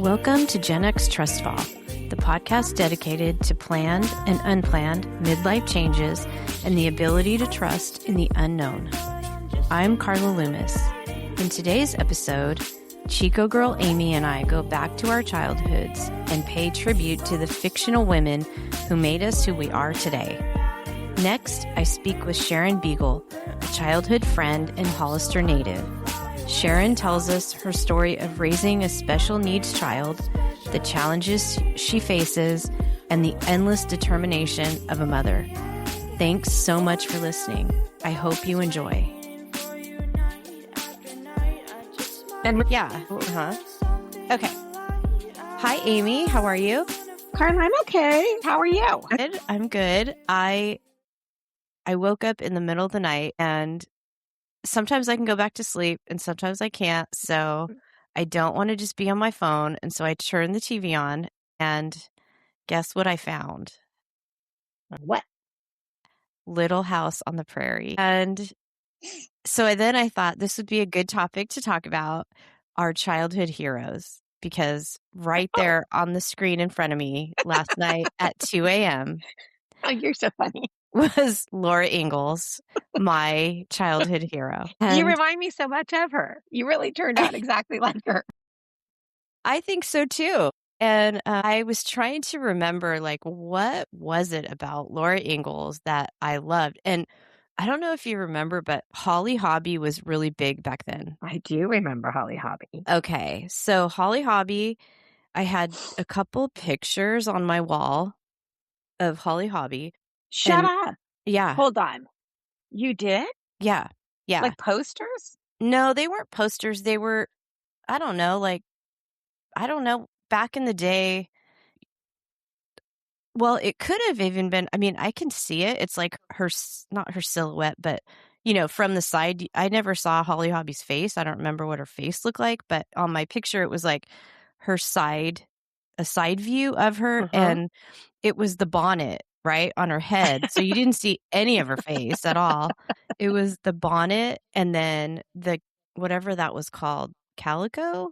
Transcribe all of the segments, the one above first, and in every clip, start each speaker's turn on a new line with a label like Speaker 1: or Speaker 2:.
Speaker 1: Welcome to Gen X TrustFall, the podcast dedicated to planned and unplanned midlife changes and the ability to trust in the unknown. I'm Carla Loomis. In today's episode, Chico Girl Amy and I go back to our childhoods and pay tribute to the fictional women who made us who we are today. Next, I speak with Sharon Beagle, a childhood friend and Hollister native. Sharon tells us her story of raising a special needs child, the challenges she faces, and the endless determination of a mother. Thanks so much for listening. I hope you enjoy. And okay. Hi, Amy. How are you?
Speaker 2: Carla, I'm okay. How are you?
Speaker 1: Good. I'm good. I woke up in the middle of the night, and sometimes I can go back to sleep and sometimes I can't. So I don't want to just be on my phone. And so I turned the TV on, and guess what I found?
Speaker 2: What?
Speaker 1: Little House on the Prairie. And so then I thought this would be a good topic to talk about, our childhood heroes, because right there on the screen in front of me last night at 2 a.m.
Speaker 2: Oh, you're so funny.
Speaker 1: Was Laura Ingalls, my childhood hero. And
Speaker 2: you remind me so much of her. You really turned out exactly like her.
Speaker 1: I think so too. And I was trying to remember, what was it about Laura Ingalls that I loved? And I don't know if you remember, but Holly Hobbie was really big back then.
Speaker 2: I do remember Holly Hobbie.
Speaker 1: Okay. So Holly Hobbie, I had a couple pictures on my wall of Holly Hobbie.
Speaker 2: Shut up.
Speaker 1: Yeah.
Speaker 2: Hold on. You did?
Speaker 1: Yeah. Yeah.
Speaker 2: Like posters?
Speaker 1: No, they weren't posters. They were, I don't know, back in the day. Well, it could have even been, I can see it. It's like not her silhouette, but, from the side. I never saw Holly Hobbie's face. I don't remember what her face looked like, but on my picture, it was like a side view of her. And it was the bonnet right on her head. So you didn't see any of her face at all. It was the bonnet and then the, whatever that was called, calico.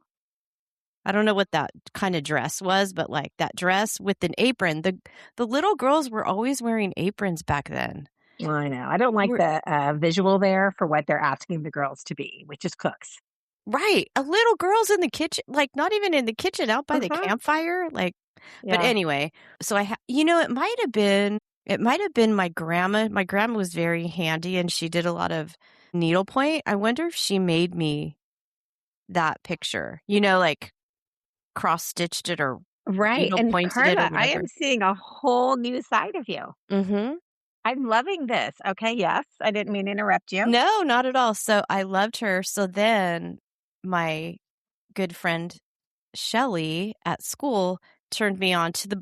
Speaker 1: I don't know what that kind of dress was, but like that dress with an apron. The little girls were always wearing aprons back then.
Speaker 2: I know. I don't like the visual there for what they're asking the girls to be, which is cooks.
Speaker 1: Right. A little girl's in the kitchen, like not even in the kitchen, out by the campfire. But anyway, so it might have been my grandma. My grandma was very handy and she did a lot of needlepoint. I wonder if she made me that picture, like cross-stitched it or
Speaker 2: right. And Carla, I am seeing a whole new side of you.
Speaker 1: Mm-hmm.
Speaker 2: I'm loving this. Okay, yes. I didn't mean to interrupt you.
Speaker 1: No, not at all. So I loved her. So then my good friend Shelley at school turned me on to the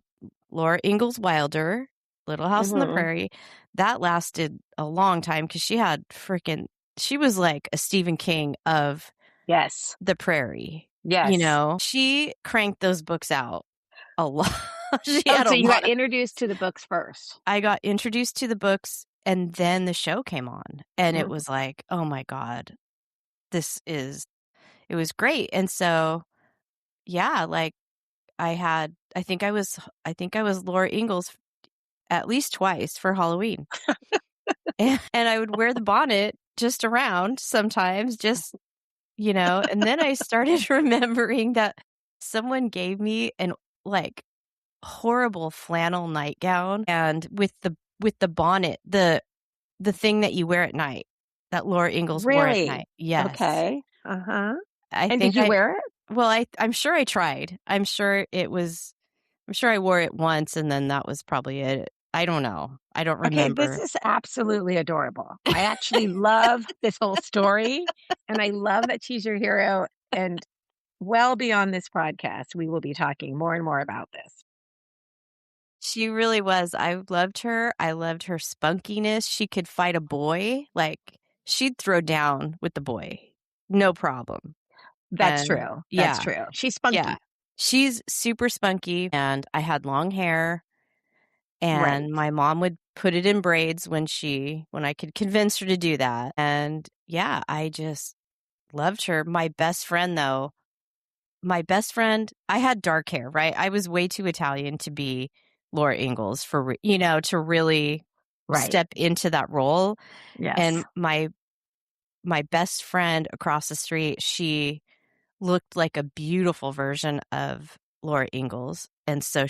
Speaker 1: Laura Ingalls Wilder, Little House on the Prairie. That lasted a long time because she was like a Stephen King of the prairie.
Speaker 2: Yes.
Speaker 1: She cranked those books out a lot.
Speaker 2: So you got introduced to the books first.
Speaker 1: I got introduced to the books and then the show came on and it was like, oh my God, it was great. And so, yeah, I think I was Laura Ingalls at least twice for Halloween. and I would wear the bonnet just around sometimes, and then I started remembering that someone gave me an horrible flannel nightgown and with the bonnet, the thing that you wear at night, that Laura Ingalls wore at night. Yes.
Speaker 2: Okay. And
Speaker 1: did
Speaker 2: you wear it?
Speaker 1: Well, I'm sure I tried. I'm sure I wore it once and then that was probably it. I don't know. I don't remember.
Speaker 2: Okay, this is absolutely adorable. I actually love this whole story and I love that she's your hero. And well beyond this podcast, we will be talking more and more about this.
Speaker 1: She really was. I loved her. I loved her spunkiness. She could fight a boy. She'd throw down with the boy. No problem.
Speaker 2: That's true. That's true. She's spunky. Yeah.
Speaker 1: She's super spunky. And I had long hair. And my mom would put it in braids when I could convince her to do that. And yeah, I just loved her. My best friend, though, my best friend, I had dark hair, right? I was way too Italian to be Laura Ingalls to really
Speaker 2: Right.
Speaker 1: step into that role.
Speaker 2: Yes.
Speaker 1: And my best friend across the street, she looked like a beautiful version of Laura Ingalls. And so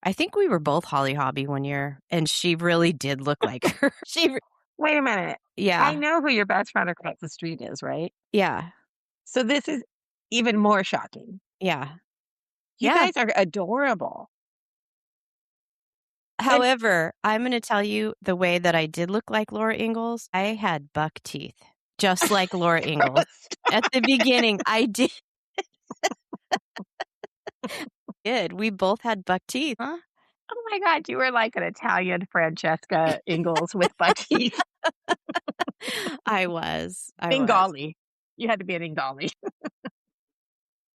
Speaker 1: I think we were both Holly Hobby one year, and she really did look like her.
Speaker 2: Wait a minute.
Speaker 1: Yeah.
Speaker 2: I know who your best friend across the street is, right?
Speaker 1: Yeah.
Speaker 2: So this is even more shocking.
Speaker 1: Yeah.
Speaker 2: You guys are adorable.
Speaker 1: However, I'm going to tell you the way that I did look like Laura Ingalls. I had buck teeth, just like Laura Ingalls. At the beginning, I did. We both had buck teeth. Huh?
Speaker 2: Oh my God, you were like an Italian Francesca Ingalls with buck teeth.
Speaker 1: I was.
Speaker 2: Ingali. You had to be an Ingali.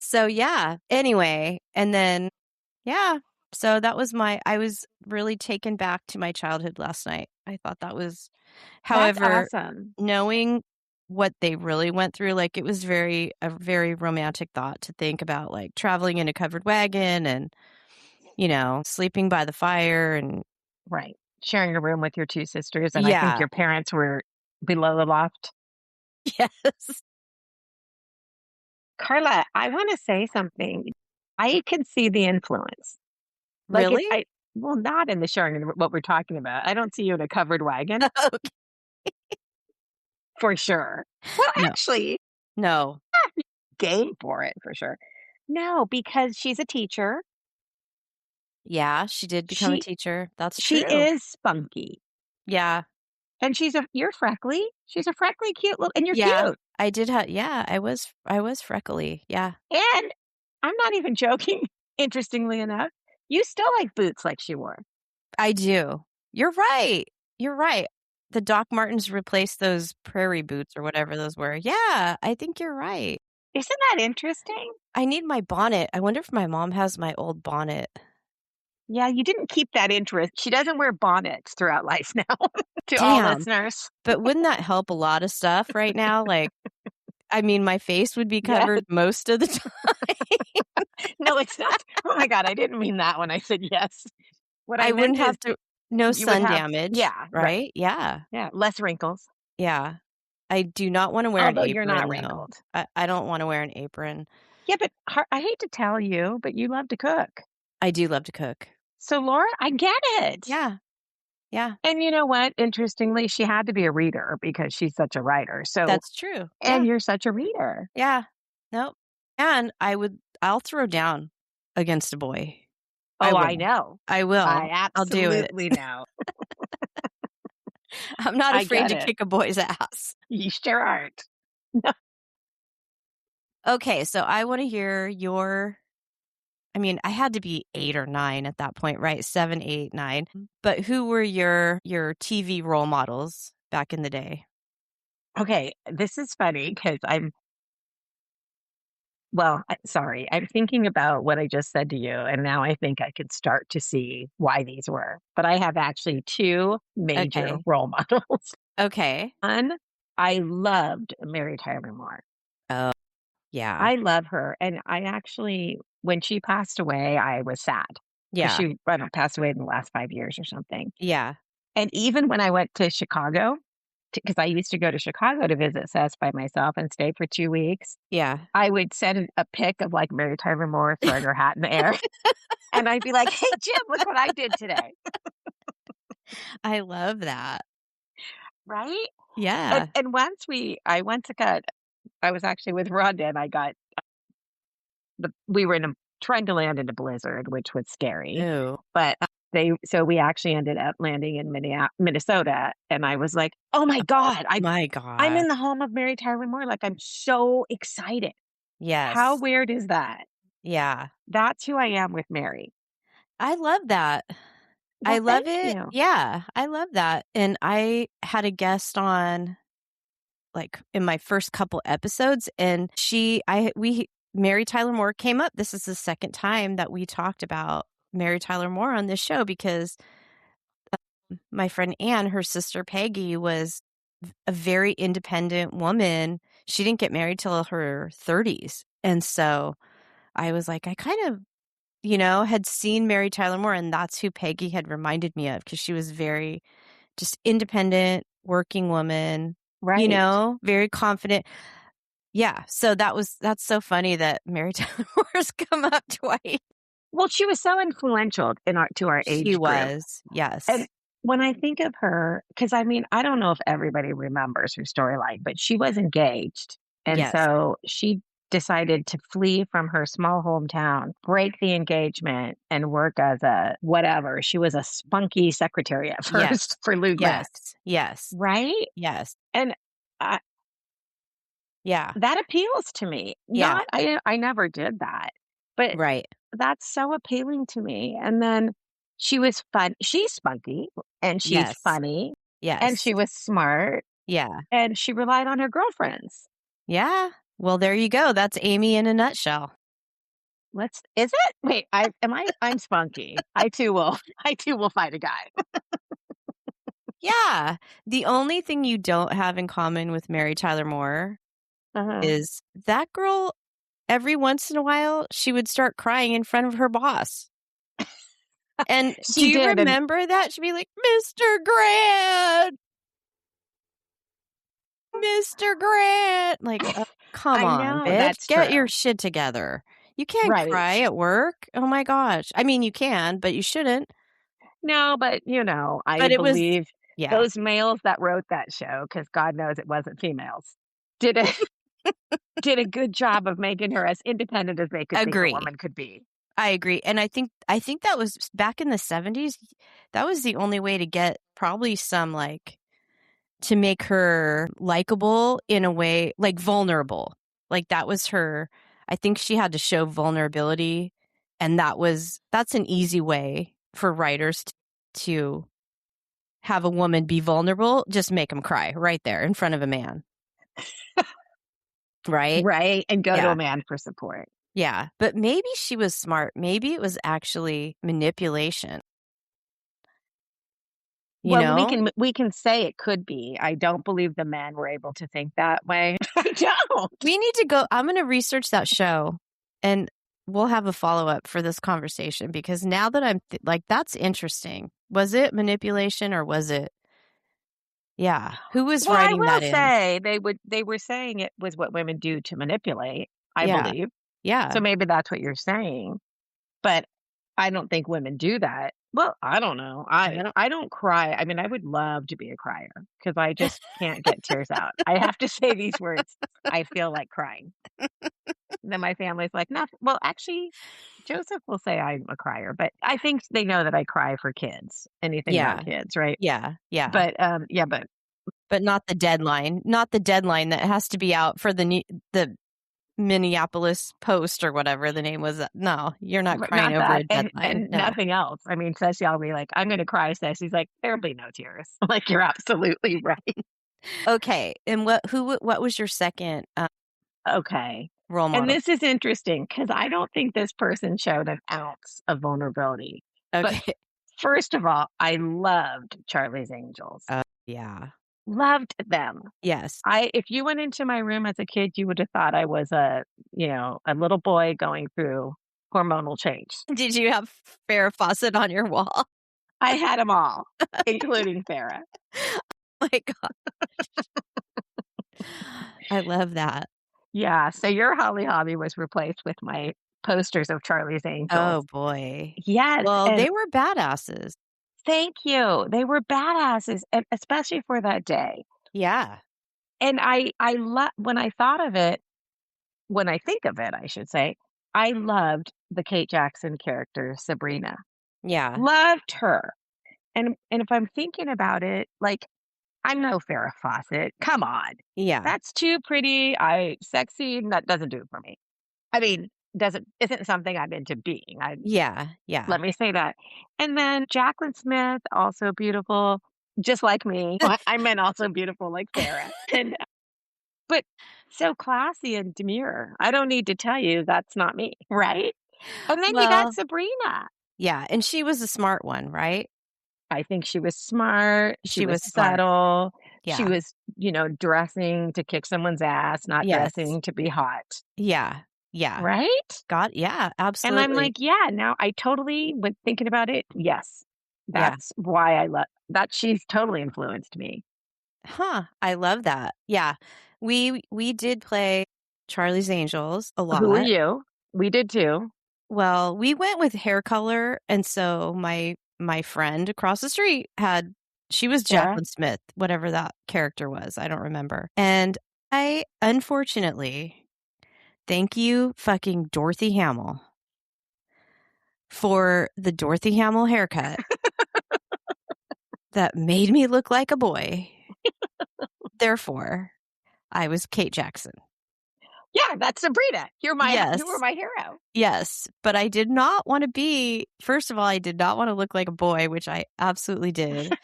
Speaker 1: So yeah. Anyway, and then so that was I was really taken back to my childhood last night. I thought that was, however,
Speaker 2: that's awesome.
Speaker 1: Knowing what they really went through, like it was a very romantic thought to think about, like traveling in a covered wagon and, sleeping by the fire and.
Speaker 2: Right. Sharing a room with your two sisters. And I think your parents were below the loft.
Speaker 1: Yes.
Speaker 2: Carla, I want to say something. I can see the influence.
Speaker 1: Really?
Speaker 2: Well, not in the sharing what we're talking about. I don't see you in a covered wagon.
Speaker 1: Okay.
Speaker 2: For sure. Well, actually.
Speaker 1: No.
Speaker 2: Game for it, for sure. No, because she's a teacher.
Speaker 1: Yeah, she did become a teacher. That's true.
Speaker 2: She is spunky.
Speaker 1: Yeah.
Speaker 2: And you're freckly. She's a freckly, cute little, and you're cute.
Speaker 1: I did I was freckly. Yeah.
Speaker 2: And I'm not even joking. Interestingly enough, you still like boots like she wore.
Speaker 1: I do. You're right. The Doc Martens replaced those prairie boots or whatever those were. Yeah, I think you're right.
Speaker 2: Isn't that interesting?
Speaker 1: I need my bonnet. I wonder if my mom has my old bonnet.
Speaker 2: Yeah, you didn't keep that interest. She doesn't wear bonnets throughout life now. To all listeners.
Speaker 1: But wouldn't that help a lot of stuff right now? Like, I mean, my face would be covered most of the time.
Speaker 2: No, it's not. Oh my God, I didn't mean that when I said yes. What I
Speaker 1: wouldn't have no sun damage.
Speaker 2: Yeah.
Speaker 1: Right? Yeah.
Speaker 2: Yeah. Less wrinkles.
Speaker 1: Yeah. I do not want to wear an apron.
Speaker 2: You're not wrinkled.
Speaker 1: I don't want to wear an apron.
Speaker 2: Yeah, but I hate to tell you, but you love to cook.
Speaker 1: I do love to cook.
Speaker 2: So, Laura, I get it.
Speaker 1: Yeah. Yeah.
Speaker 2: And you know what? Interestingly, she had to be a reader because she's such a writer. So
Speaker 1: that's true.
Speaker 2: And you're such a reader.
Speaker 1: Yeah. Nope. And I'll throw down against a boy.
Speaker 2: Oh, I know.
Speaker 1: I will.
Speaker 2: I absolutely know.
Speaker 1: I'm not afraid to kick a boy's ass.
Speaker 2: You sure aren't. No.
Speaker 1: Okay, so I want to hear I had to be 8 or 9 at that point, right? 7, 8, 9. But who were your TV role models back in the day?
Speaker 2: Okay, this is funny because I'm thinking about what I just said to you, and now I think I could start to see why these were. But I have actually 2 major role models.
Speaker 1: Okay.
Speaker 2: One, I loved Mary Tyler Moore.
Speaker 1: Oh, yeah.
Speaker 2: I love her. And I actually, when she passed away, I was sad.
Speaker 1: Yeah.
Speaker 2: She passed away in the last 5 years or something.
Speaker 1: Yeah.
Speaker 2: And even when I went to Chicago, because I used to go to Chicago to visit Seth by myself and stay for 2 weeks.
Speaker 1: Yeah.
Speaker 2: I would send a pic of like Mary Tyler Moore throwing her hat in the air. And I'd be like, hey, Jim, look what I did today.
Speaker 1: I love that.
Speaker 2: Right?
Speaker 1: Yeah.
Speaker 2: And once I was actually with Rhonda and I got, we were trying to land in a blizzard, which was scary.
Speaker 1: Ew.
Speaker 2: But so we actually ended up landing in Minnesota. And I was like, oh my God. I'm in the home of Mary Tyler Moore. Like, I'm so excited.
Speaker 1: Yes.
Speaker 2: How weird is that?
Speaker 1: Yeah.
Speaker 2: That's who I am with Mary.
Speaker 1: I love that.
Speaker 2: Well,
Speaker 1: I love it.
Speaker 2: You.
Speaker 1: Yeah, I love that. And I had a guest on like in my first couple episodes and Mary Tyler Moore came up. This is the second time that we talked about Mary Tyler Moore on this show because my friend Anne, her sister Peggy, was a very independent woman. she didn't get married till her 30s. And so I was like, I kind of, had seen Mary Tyler Moore, and that's who Peggy had reminded me of, because she was very just independent, working woman,
Speaker 2: Right.
Speaker 1: very confident. Yeah. So that's so funny that Mary Tyler Moore's come up twice.
Speaker 2: Well, she was so influential to our
Speaker 1: She
Speaker 2: age group.
Speaker 1: was.
Speaker 2: And
Speaker 1: Yes.
Speaker 2: when I think of her, because I mean, I don't know if everybody remembers her storyline, but she was engaged. And
Speaker 1: Yes.
Speaker 2: so she decided to flee from her small hometown, break the engagement, and work as a whatever. She was a spunky secretary at
Speaker 1: Yes.
Speaker 2: first for Lou Grant,
Speaker 1: Yes. Yes.
Speaker 2: right?
Speaker 1: Yes.
Speaker 2: And I,
Speaker 1: Yeah.
Speaker 2: that appeals to me.
Speaker 1: Yeah.
Speaker 2: I never did that, but
Speaker 1: Right.
Speaker 2: that's so appealing to me. And then she was fun. She's spunky and she's
Speaker 1: Yes.
Speaker 2: funny and
Speaker 1: Yes.
Speaker 2: she was smart
Speaker 1: Yeah.
Speaker 2: and she relied on her girlfriends.
Speaker 1: Yeah. Well, there you go. That's Amy in a nutshell.
Speaker 2: Is it? Wait, I'm spunky. I too will fight a guy.
Speaker 1: Yeah. The only thing you don't have in common with Mary Tyler Moore
Speaker 2: Uh-huh.
Speaker 1: is that girl, every once in a while, she would start crying in front of her boss. And do
Speaker 2: She
Speaker 1: you
Speaker 2: did. And
Speaker 1: remember that? She'd be like, Mr. Grant, Mr. Grant. Like, come
Speaker 2: I
Speaker 1: on,
Speaker 2: know
Speaker 1: bitch.
Speaker 2: that's
Speaker 1: Get your
Speaker 2: true.
Speaker 1: shit together. You can't cry
Speaker 2: Right.
Speaker 1: at work. Oh my gosh. I mean, you can, but you shouldn't.
Speaker 2: No, but I
Speaker 1: But it was,
Speaker 2: believe
Speaker 1: yeah,
Speaker 2: those males that wrote that show, because God knows it wasn't females, did a did a good job of making her as independent as they could think a
Speaker 1: agree.
Speaker 2: woman could be.
Speaker 1: I agree. And I think that was back in the 70s. That was the only way to get probably some to make her likable in a way, like vulnerable. Like that was her. I think she had to show vulnerability, and that's an easy way for writers to have a woman be vulnerable. Just make them cry right there in front of a man. Right?
Speaker 2: Right, and go to a
Speaker 1: Yeah.
Speaker 2: man for support.
Speaker 1: Yeah. But maybe she was smart. Maybe it was actually manipulation. You
Speaker 2: Well,
Speaker 1: know?
Speaker 2: we can say it could be. I don't believe the men were able to think that way. I don't.
Speaker 1: We need to go. I'm going to research that show, and we'll have a follow-up for this conversation, because now that I'm that's interesting. Was it manipulation, or was it, yeah, who was
Speaker 2: Well, I
Speaker 1: writing
Speaker 2: will
Speaker 1: that in?
Speaker 2: say they were saying it was what women do to manipulate, I
Speaker 1: Yeah.
Speaker 2: believe.
Speaker 1: Yeah.
Speaker 2: So maybe that's what you're saying. But I don't think women do that. Well, I don't know.
Speaker 1: I don't
Speaker 2: I don't cry. I mean, I would love to be a crier because I just can't get tears out. I have to say these words. I feel like crying. Then my family's like, no. Well, actually, Joseph will say I'm a crier, but I think they know that I cry for kids, anything about
Speaker 1: Yeah.
Speaker 2: kids, right?
Speaker 1: Yeah. Yeah.
Speaker 2: But yeah, but
Speaker 1: But not the deadline. Not the deadline that has to be out for the Minneapolis Post or whatever the name was. No, you're not crying
Speaker 2: not
Speaker 1: over
Speaker 2: that,
Speaker 1: a deadline.
Speaker 2: and
Speaker 1: No.
Speaker 2: nothing else. I mean, Ceci will be like, I'm going to cry, Ceci. He's like, there'll be no tears. I'm like, you're absolutely right.
Speaker 1: Okay. And what was your second
Speaker 2: Okay.
Speaker 1: role
Speaker 2: And
Speaker 1: model?
Speaker 2: this is interesting because I don't think this person showed an ounce of vulnerability. But
Speaker 1: Okay.
Speaker 2: first of all, I loved Charlie's Angels.
Speaker 1: Yeah.
Speaker 2: Loved them.
Speaker 1: Yes.
Speaker 2: If you went into my room as a kid, you would have thought I was a little boy going through hormonal change.
Speaker 1: Did you have Farrah Fawcett on your wall?
Speaker 2: I had them all, including Farrah.
Speaker 1: Oh my God. I love that.
Speaker 2: Yeah. So your Holly Hobby was replaced with my posters of Charlie's Angels.
Speaker 1: Oh boy.
Speaker 2: Yes.
Speaker 1: Well,
Speaker 2: And
Speaker 1: they were badasses.
Speaker 2: thank you. They were badasses, and especially for that day.
Speaker 1: Yeah.
Speaker 2: And I love when I thought of it, when I think of it, I should say, I loved the Kate Jackson character, Sabrina.
Speaker 1: Yeah.
Speaker 2: Loved her. And if I'm thinking about it, like, I'm no Farrah Fawcett. Come on.
Speaker 1: Yeah.
Speaker 2: That's too pretty. Sexy, that doesn't do it for me. I mean, isn't something I'm into being.
Speaker 1: Yeah. Yeah.
Speaker 2: Let me say that. And then Jacqueline Smith, also beautiful, just like me. I meant also beautiful like Farrah. But so classy and demure. I don't need to tell you that's not me, right? And then you got
Speaker 1: Well,
Speaker 2: Sabrina.
Speaker 1: yeah. And she was a smart one, right?
Speaker 2: I think she was smart. She
Speaker 1: She
Speaker 2: was
Speaker 1: was smart.
Speaker 2: subtle. She
Speaker 1: Yeah.
Speaker 2: was, dressing to kick someone's ass, not
Speaker 1: Yes.
Speaker 2: dressing to be hot,
Speaker 1: Yeah. Yeah.
Speaker 2: right?
Speaker 1: Yeah,
Speaker 2: And I'm
Speaker 1: absolutely.
Speaker 2: like, yeah, now I totally, when thinking about it, yes,
Speaker 1: Yeah.
Speaker 2: that's why I love that. She's totally influenced me.
Speaker 1: Huh, I love that. Yeah. We did play Charlie's Angels a
Speaker 2: Who are
Speaker 1: lot.
Speaker 2: you? We did too.
Speaker 1: Well, we went with hair color, and so my friend across the street she was
Speaker 2: Sarah.
Speaker 1: Jacqueline Smith, whatever that character was, I don't remember. And I unfortunately, thank you fucking Dorothy Hamill for the Dorothy Hamill haircut that made me look like a boy. Therefore, I was Kate Jackson.
Speaker 2: Yeah, that's Sabrina. You were
Speaker 1: Yes.
Speaker 2: my hero.
Speaker 1: Yes, but I did not want to be first of all, I did not want to look like a boy, which I absolutely did.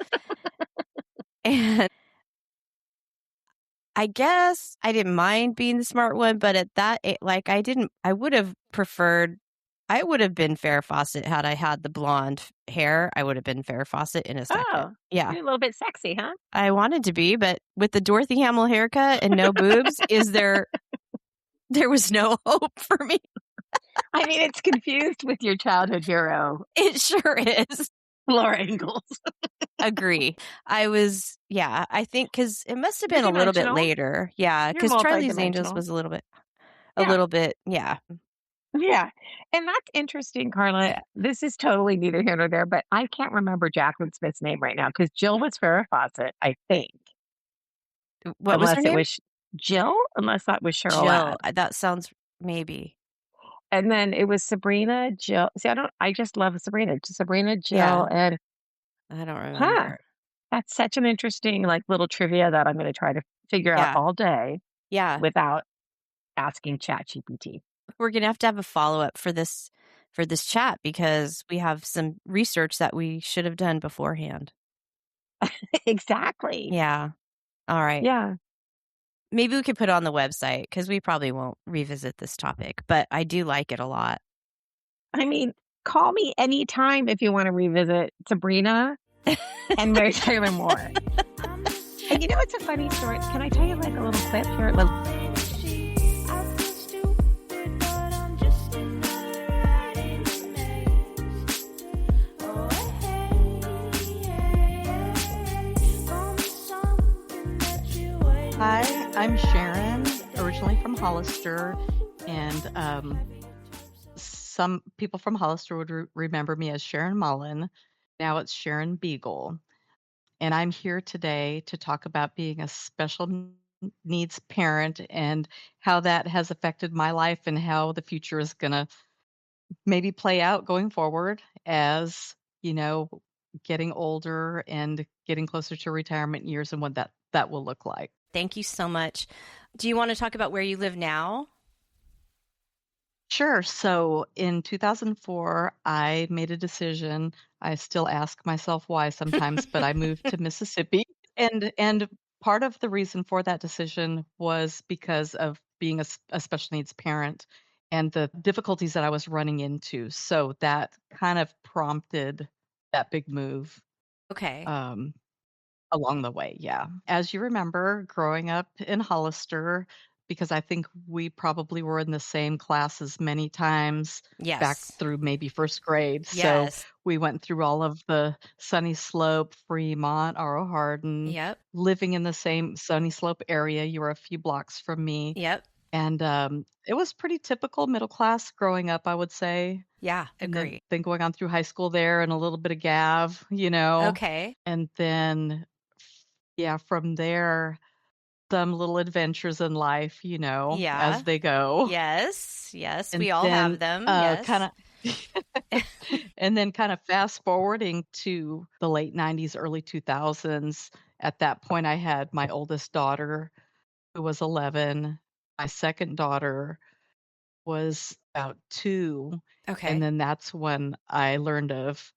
Speaker 1: And I guess I didn't mind being the smart one, but at like I would have been Farrah Fawcett had I had the blonde hair. I would have been Farrah Fawcett in a second.
Speaker 2: Oh,
Speaker 1: Yeah.
Speaker 2: you're a little bit sexy, huh?
Speaker 1: I wanted to be, but with the Dorothy Hamill haircut and no boobs, there was no hope for me.
Speaker 2: I mean, it's confused with your childhood hero,
Speaker 1: It sure is.
Speaker 2: Laura Ingalls.
Speaker 1: Agree. I think because it must have
Speaker 2: You're
Speaker 1: been a little bit
Speaker 2: dimensional.
Speaker 1: later. Yeah,
Speaker 2: You're
Speaker 1: because Charlie's Angels
Speaker 2: multidimensional.
Speaker 1: was a
Speaker 2: Yeah.
Speaker 1: little bit, yeah.
Speaker 2: Yeah. And that's interesting, Carla. This is totally neither here nor there, but I can't remember Jacqueline Smith's name right now because Jill was Farrah Fawcett, I think,
Speaker 1: What was her
Speaker 2: unless it
Speaker 1: name?
Speaker 2: was Jill, unless that was Cheryl
Speaker 1: Jill.
Speaker 2: Ladd.
Speaker 1: That sounds maybe.
Speaker 2: And then it was Sabrina, Jill. See, I just love Sabrina. Sabrina,
Speaker 1: Yeah,
Speaker 2: Jill, and
Speaker 1: I don't
Speaker 2: huh.
Speaker 1: remember.
Speaker 2: That's such an interesting, like, little trivia that I'm going to try to figure out
Speaker 1: Yeah,
Speaker 2: all day
Speaker 1: yeah.
Speaker 2: without asking ChatGPT.
Speaker 1: We're gonna have to have a follow-up for this chat because we have some research that we should have done beforehand.
Speaker 2: Exactly.
Speaker 1: Yeah. All right.
Speaker 2: Yeah.
Speaker 1: Maybe we could put it on the website because we probably won't revisit this topic, but I do like it a lot.
Speaker 2: I mean, call me anytime if you want to revisit Sabrina and Mary Tyler Moore. And it's a funny story. Can I tell you like a little clip here?
Speaker 3: Hi, I'm Sharon, originally from Hollister, and some people from Hollister would remember me as Sharon Mullen. Now it's Sharon Beagle, and I'm here today to talk about being a special needs parent and how that has affected my life and how the future is going to maybe play out going forward as, getting older and getting closer to retirement years and what that will look like.
Speaker 1: Thank you so much. Do you want to talk about where you live now?
Speaker 3: Sure. So in 2004, I made a decision. I still ask myself why sometimes, but I moved to Mississippi. And part of the reason for that decision was because of being a special needs parent and the difficulties that I was running into. So that kind of prompted that big move.
Speaker 1: Okay.
Speaker 3: Along the way, yeah. As you remember, growing up in Hollister, because I think we probably were in the same classes many times back
Speaker 1: Yes.
Speaker 3: through maybe first grade. So
Speaker 1: Yes.
Speaker 3: we went through all of the Sunny Slope, Fremont, R.O. Hardin,
Speaker 1: Yep.
Speaker 3: living in the same Sunny Slope area. You were a few blocks from me.
Speaker 1: Yep.
Speaker 3: And it was pretty typical middle class growing up, I would say.
Speaker 1: Yeah.
Speaker 3: And
Speaker 1: Agree.
Speaker 3: then going on through high school there and a little bit of Gav,
Speaker 1: Okay.
Speaker 3: And then yeah, from there, some little adventures in life,
Speaker 1: Yeah.
Speaker 3: as they go.
Speaker 1: Yes. Yes.
Speaker 3: And
Speaker 1: We all
Speaker 3: then,
Speaker 1: have them. Yes.
Speaker 3: kind of and then kind of fast forwarding to the late 90s, early 2000s. At that point, I had my oldest daughter, who was 11. My second daughter was about 2. And
Speaker 1: Okay.
Speaker 3: then that's when I learned of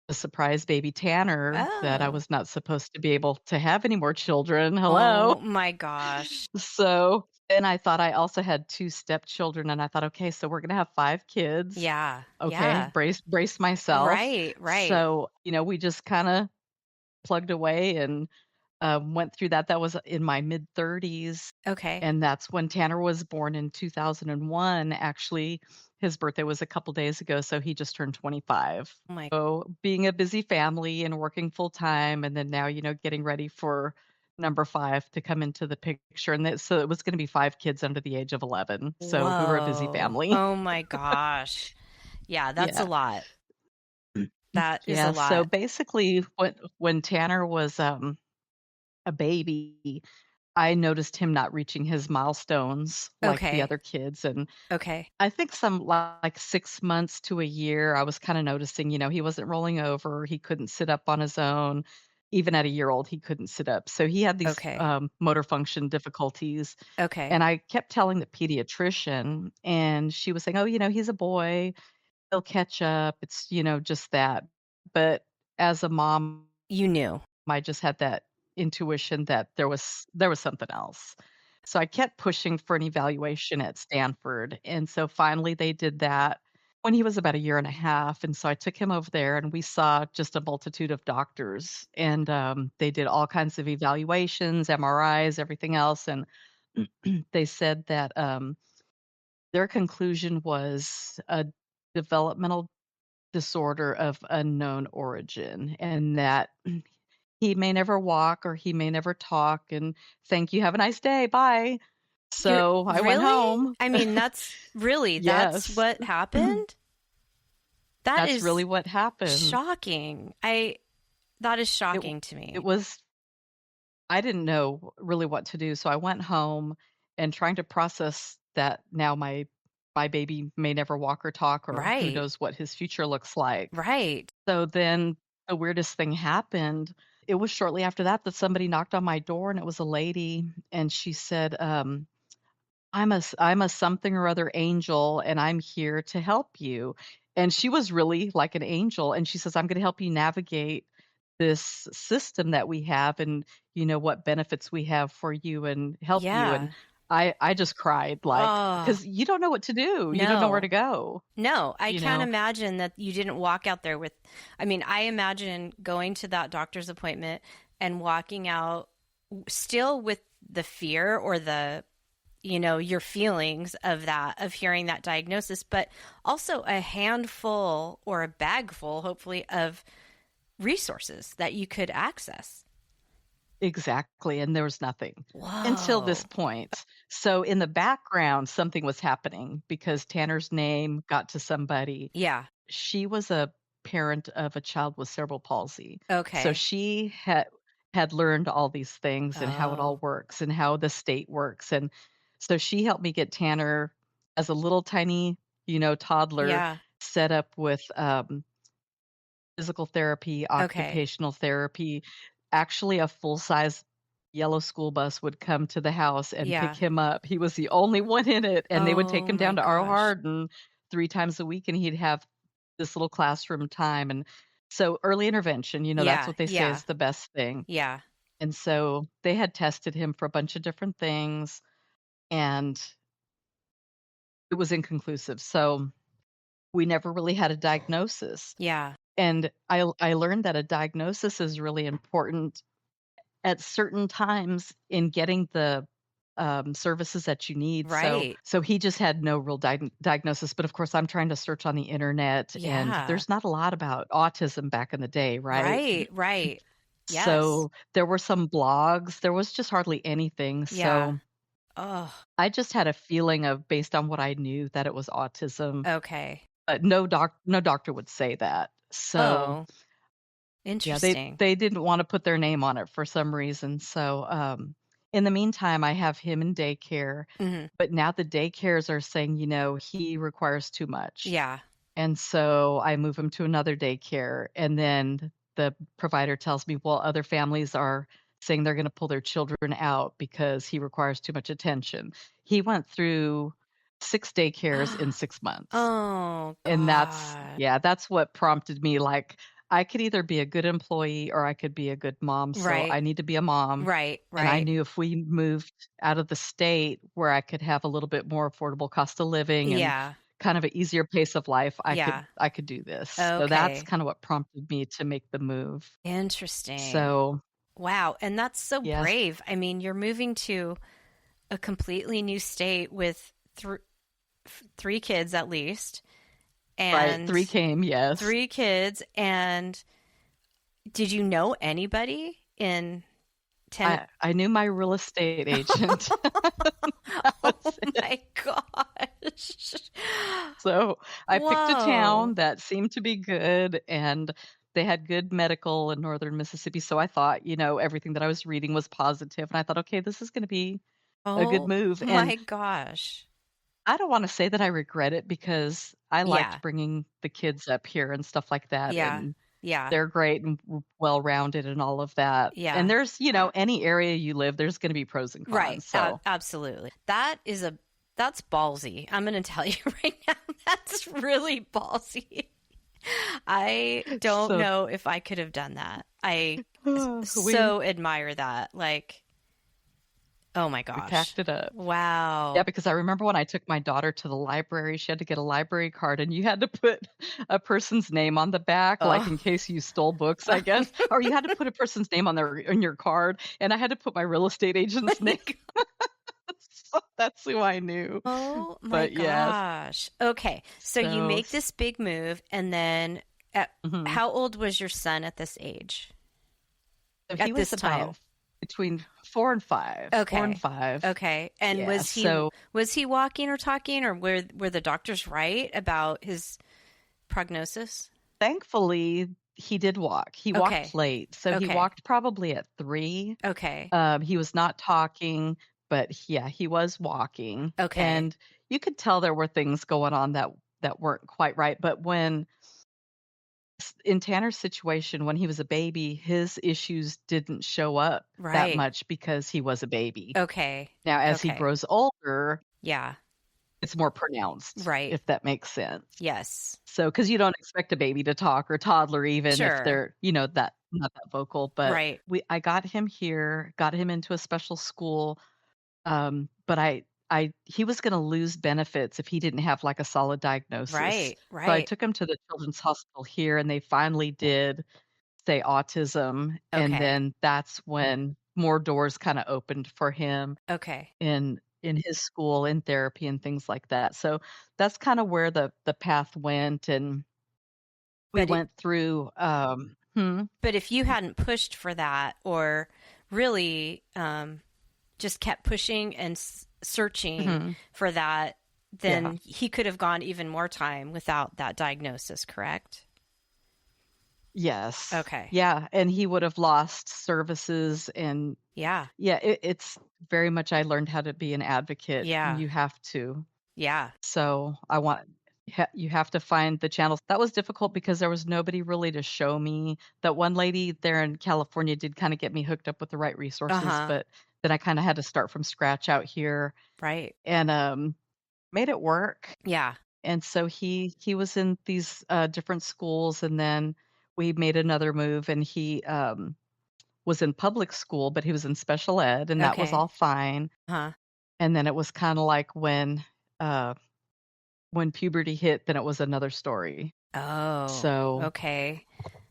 Speaker 3: the surprise baby Tanner, that I
Speaker 1: Oh.
Speaker 3: was not supposed to be able to have any more children. Hello.
Speaker 1: Oh my gosh.
Speaker 3: So, and I thought I also had 2 stepchildren, and I thought, "Okay, so we're gonna have 5 kids."
Speaker 1: Yeah.
Speaker 3: Okay,
Speaker 1: Yeah.
Speaker 3: brace myself.
Speaker 1: Right. Right.
Speaker 3: So, we just kinda plugged away and went through that. That was in my mid-30s,
Speaker 1: Okay.
Speaker 3: and that's when Tanner was born in 2001. Actually, his birthday was a couple days ago, so he just turned 25.
Speaker 1: Oh my
Speaker 3: So, being a busy family and working full time, and then now, getting ready for number 5 to come into the picture, and so it was gonna be 5 kids under the age of 11. So, we were a busy
Speaker 1: Whoa.
Speaker 3: family.
Speaker 1: Oh my gosh. Yeah, that's a
Speaker 3: Yeah.
Speaker 1: lot. That is a
Speaker 3: Yeah, so
Speaker 1: lot.
Speaker 3: basically when Tanner was, a baby, I noticed him not reaching his milestones like the
Speaker 1: Okay.
Speaker 3: other kids, and
Speaker 1: Okay.
Speaker 3: I think some like 6 months to a year, I was kinda noticing, he wasn't rolling over, he couldn't sit up on his own. Even at a year old, he couldn't sit up. So he had these,
Speaker 1: Okay.
Speaker 3: motor function difficulties,
Speaker 1: Okay.
Speaker 3: and I kept telling the pediatrician, and she was saying, "Oh, he's a boy, he'll catch up, it's, just that." But as a mom,
Speaker 1: You knew.
Speaker 3: I just had that intuition that there was something else. So I kept pushing for an evaluation at Stanford, and so finally they did that when he was about a year and a half, and so I took him over there, and we saw just a multitude of doctors, and, they did all kinds of evaluations, MRIs, everything else, and they said that, their conclusion was a developmental disorder of unknown origin, and that he may never walk or he may never talk, and "Thank you, have a nice day, bye."
Speaker 1: You're
Speaker 3: So, I went
Speaker 1: really?
Speaker 3: home.
Speaker 1: I mean, that's
Speaker 3: Yes.
Speaker 1: what happened? That
Speaker 3: That's
Speaker 1: is
Speaker 3: really what happened.
Speaker 1: shocking. That is
Speaker 3: It w
Speaker 1: shocking to
Speaker 3: it
Speaker 1: me.
Speaker 3: was I didn't know really what to do, so I went home and trying to process that now my baby may never walk or talk, or who
Speaker 1: Right.
Speaker 3: knows what his future looks like.
Speaker 1: Right.
Speaker 3: So then the weirdest thing happened. It was shortly after that somebody knocked on my door, and it was a lady, and she said, I'm a something or other angel, and I'm here to help you." And she was really like an angel, and she says, "I'm gonna help you navigate this system that we have, and, what benefits we have for you and help you." And
Speaker 1: Yeah.
Speaker 3: I just cried, like,
Speaker 1: Oh,
Speaker 3: because you don't know what to do. You don't know where to
Speaker 1: no.
Speaker 3: go,
Speaker 1: No, I
Speaker 3: you
Speaker 1: can't
Speaker 3: know?
Speaker 1: imagine that you didn't walk out there with, I mean, I imagine going to that doctor's appointment and walking out still with the fear or your feelings of that, of hearing that diagnosis, but also a handful or a bag full, hopefully, of resources that you could access.
Speaker 3: Exactly, and there was nothing until this
Speaker 1: Whoa.
Speaker 3: point. So in the background, something was happening because Tanner's name got to somebody.
Speaker 1: Yeah.
Speaker 3: She was a parent of a child with cerebral palsy. So
Speaker 1: Okay.
Speaker 3: she had learned all these things and how it all
Speaker 1: Oh,
Speaker 3: works and how the state works. And so she helped me get Tanner as a little tiny, toddler
Speaker 1: yeah.
Speaker 3: set up with physical therapy,
Speaker 1: Okay.
Speaker 3: occupational therapy. Actually, a full-size yellow school bus would come to the house and pick
Speaker 1: Yeah.
Speaker 3: him up. He was the only one in it, and they would take
Speaker 1: Oh
Speaker 3: him
Speaker 1: my
Speaker 3: down to
Speaker 1: gosh.
Speaker 3: Arlington 3 times a week, and he'd have this little classroom time. And so early intervention, that's
Speaker 1: Yeah.
Speaker 3: what they say
Speaker 1: Yeah.
Speaker 3: is the best thing.
Speaker 1: Yeah.
Speaker 3: And so they had tested him for a bunch of different things, and it was inconclusive. So we never really had a diagnosis.
Speaker 1: Yeah.
Speaker 3: And I learned that a diagnosis is really important at certain times in getting the, services that you need. So
Speaker 1: Right.
Speaker 3: so he just had no real diagnosis, but of course, I'm trying to search on the internet, and
Speaker 1: Yeah.
Speaker 3: there's not a lot about autism back in the day, right?
Speaker 1: Right. Right. Yes.
Speaker 3: So there were some blogs, there was just hardly anything.
Speaker 1: Yeah.
Speaker 3: So
Speaker 1: Oh,
Speaker 3: I just had a feeling of, based on what I knew, that it was autism,
Speaker 1: okay.
Speaker 3: but no doctor would say that. So
Speaker 1: Oh,
Speaker 3: yeah, they
Speaker 1: interesting.
Speaker 3: they didn't wanna put their name on it for some reason. So, in the meantime, I have him in daycare,
Speaker 1: Hmm.
Speaker 3: but now the daycares are saying, he requires too much.
Speaker 1: Yeah.
Speaker 3: And so I move him to another daycare, and then the provider tells me, "Well, other families are saying they're gonna pull their children out because he requires too much attention." He went through 6 daycares in 6 months.
Speaker 1: Oh,
Speaker 3: And that's
Speaker 1: God.
Speaker 3: yeah, that's what prompted me, like, I could either be a good employee or I could be a good mom, so
Speaker 1: Right.
Speaker 3: I need to be a mom,
Speaker 1: Right.
Speaker 3: and I
Speaker 1: Right.
Speaker 3: knew if we moved out of the state where I could have a little bit more affordable cost of living and
Speaker 1: Yeah.
Speaker 3: kind of an easier pace of life, I could
Speaker 1: Yeah.
Speaker 3: do this. So that's
Speaker 1: Okay.
Speaker 3: kinda what prompted me to make the move.
Speaker 1: Interesting.
Speaker 3: So
Speaker 1: Wow. And that's so
Speaker 3: Yes.
Speaker 1: brave. I mean, you're moving to a completely new state with three kids at least.
Speaker 3: Right.
Speaker 1: And
Speaker 3: 3 came, yes.
Speaker 1: 3 kids. And did you know anybody in
Speaker 3: I knew my real estate agent.
Speaker 1: Oh my gosh.
Speaker 3: So I picked a
Speaker 1: Whoa.
Speaker 3: town that seemed to be good, and they had good medical in northern Mississippi. So I thought, everything that I was reading was positive, and I thought, okay, this is going to be a good
Speaker 1: Oh
Speaker 3: move. And
Speaker 1: my gosh.
Speaker 3: I don't want to say that I regret it because I
Speaker 1: Yeah.
Speaker 3: liked bringing the kids up here and stuff like that.
Speaker 1: Yeah.
Speaker 3: And
Speaker 1: Yeah.
Speaker 3: they're great and well-rounded and all of that.
Speaker 1: Yeah.
Speaker 3: And there's, any area you live, there's going to be pros and cons.
Speaker 1: Right.
Speaker 3: So
Speaker 1: Absolutely. That's ballsy. I'm going to tell you right now. That's really ballsy. I don't know if I could have done that. I so admire that. Like, oh my gosh.
Speaker 3: We packed it up.
Speaker 1: Wow.
Speaker 3: Yeah, because I remember when I took my daughter to the library, she had to get a library card, and you had to put a person's name on the back, like in case you stole books, I guess. Or you had to put a person's name on your card, and I had to put my real estate agent's name. So that's who I knew.
Speaker 1: Oh my gosh. Okay. So you make this big move, and then how old was your son at this age?
Speaker 3: So he was about between 4 and 5.
Speaker 1: Okay.
Speaker 3: 4 and 5.
Speaker 1: Okay. And was he walking or talking, or were the doctors right about his prognosis?
Speaker 3: Thankfully, he did walk. He walked late. So he walked probably at 3.
Speaker 1: Okay.
Speaker 3: He was not talking, but yeah, he was walking.
Speaker 1: Okay.
Speaker 3: And you could tell there were things going on that weren't quite right. But in Tanner's situation, when he was a baby, his issues didn't show up that much because he was a baby.
Speaker 1: Okay.
Speaker 3: Now, as he grows older, it's more pronounced,
Speaker 1: right?
Speaker 3: If that makes sense.
Speaker 1: Yes.
Speaker 3: So, because you don't expect a baby to talk, or toddler even, if they're, that not that vocal. But I got him here, got him into a special school, but he was going to lose benefits if he didn't have like a solid diagnosis.
Speaker 1: Right.
Speaker 3: So I took him to the Children's Hospital here, and they finally did say autism. And then that's when more doors kind of opened for him.
Speaker 1: Okay.
Speaker 3: In his school, in therapy and things like that. So that's kind of where the path went, and we went through.
Speaker 1: But if you hadn't pushed for that, or really just kept pushing and searching for that, then he could have gone even more time without that diagnosis, correct?
Speaker 3: Yes.
Speaker 1: Okay.
Speaker 3: Yeah. And he would have lost services, and it's very much, I learned how to be an advocate.
Speaker 1: Yeah.
Speaker 3: You have to.
Speaker 1: Yeah.
Speaker 3: So you have to find the channels. That was difficult because there was nobody really to show me. That one lady there in California did kind of get me hooked up with the right resources, but then I kind of had to start from scratch out here.
Speaker 1: Right.
Speaker 3: And made it work.
Speaker 1: Yeah.
Speaker 3: And so he was in these different schools, and then we made another move, and he was in public school, but he was in special ed, and that was all fine. And then it was kind of like when puberty hit, then it was another story.
Speaker 1: Oh.
Speaker 3: So
Speaker 1: okay.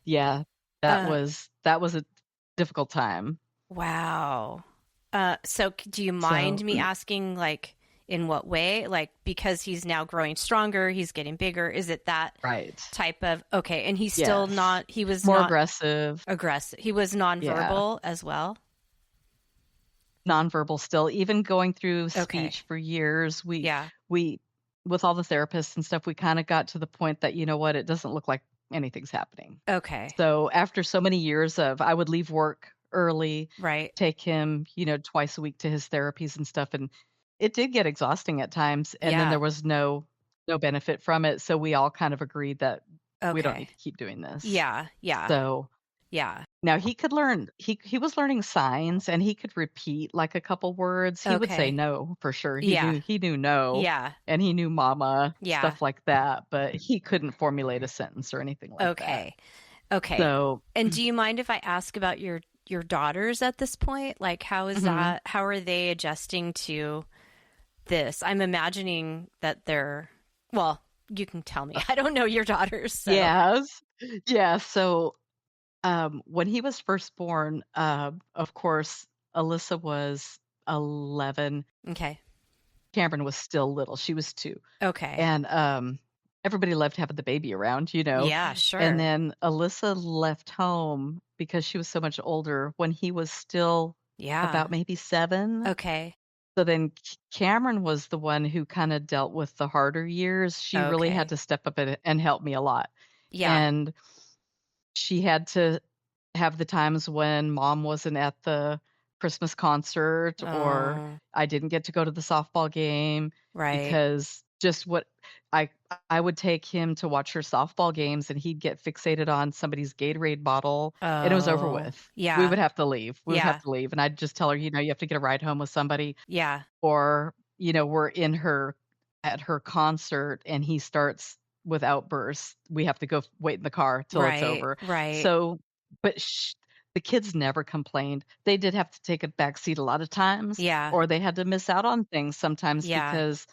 Speaker 3: Yeah, that was a difficult time.
Speaker 1: Wow. So do you mind me asking, like, in what way? Like, because he's now growing stronger, he's getting bigger. Is it that type of, and he's still not, he was
Speaker 3: more
Speaker 1: not
Speaker 3: aggressive.
Speaker 1: He was nonverbal as well?
Speaker 3: Nonverbal still, even going through speech for years. We, with all the therapists and stuff, we kind of got to the point that, you know what, it doesn't look like anything's happening.
Speaker 1: Okay.
Speaker 3: So after so many years I would leave work early, take him, twice a week to his therapies and stuff. And it did get exhausting at times. And then there was no benefit from it. So we all kind of agreed that we don't need to keep doing this.
Speaker 1: Yeah. Yeah.
Speaker 3: So now he could learn, he was learning signs, and he could repeat like a couple words. He would say no for sure. He knew no.
Speaker 1: Yeah.
Speaker 3: And he knew mama, stuff like that, but he couldn't formulate a sentence or anything like that.
Speaker 1: Okay.
Speaker 3: So,
Speaker 1: and do you mind if I ask about your daughters at this point? Like, how is that? How are they adjusting to this? I'm imagining that you can tell me. I don't know your daughters. So.
Speaker 3: Yes. Yeah. So When he was first born, of course, Alyssa was 11.
Speaker 1: Okay.
Speaker 3: Cameron was still little. She was 2.
Speaker 1: Okay.
Speaker 3: And, everybody loved having the baby around,
Speaker 1: Yeah,
Speaker 3: and
Speaker 1: sure.
Speaker 3: then Alyssa left home because she was so much older when he was still
Speaker 1: Yeah.
Speaker 3: about maybe 7.
Speaker 1: Okay.
Speaker 3: So then Cameron was the one who kinda dealt with the harder years. She really had
Speaker 1: Okay.
Speaker 3: to step up and help me a lot.
Speaker 1: Yeah.
Speaker 3: And she had to have the times when mom wasn't at the Christmas concert or
Speaker 1: Oh,
Speaker 3: I didn't get to go to the softball game
Speaker 1: right.
Speaker 3: because just what I I would take him to watch her softball games and he'd get fixated on somebody's Gatorade bottle and it was over
Speaker 1: Oh,
Speaker 3: with. We
Speaker 1: yeah.
Speaker 3: would have to leave. We would have
Speaker 1: Yeah.
Speaker 3: to leave and I'd just tell her, you have to get a ride home with somebody
Speaker 1: Yeah.
Speaker 3: or, we're in her at her concert and he starts with outbursts, we have to go wait in the car till it's
Speaker 1: Right.
Speaker 3: over.
Speaker 1: Right.
Speaker 3: So, but the kids never complained. They did have to take a back seat a lot of times,
Speaker 1: Yeah.
Speaker 3: or they had to miss out on things sometimes
Speaker 1: Yeah.
Speaker 3: because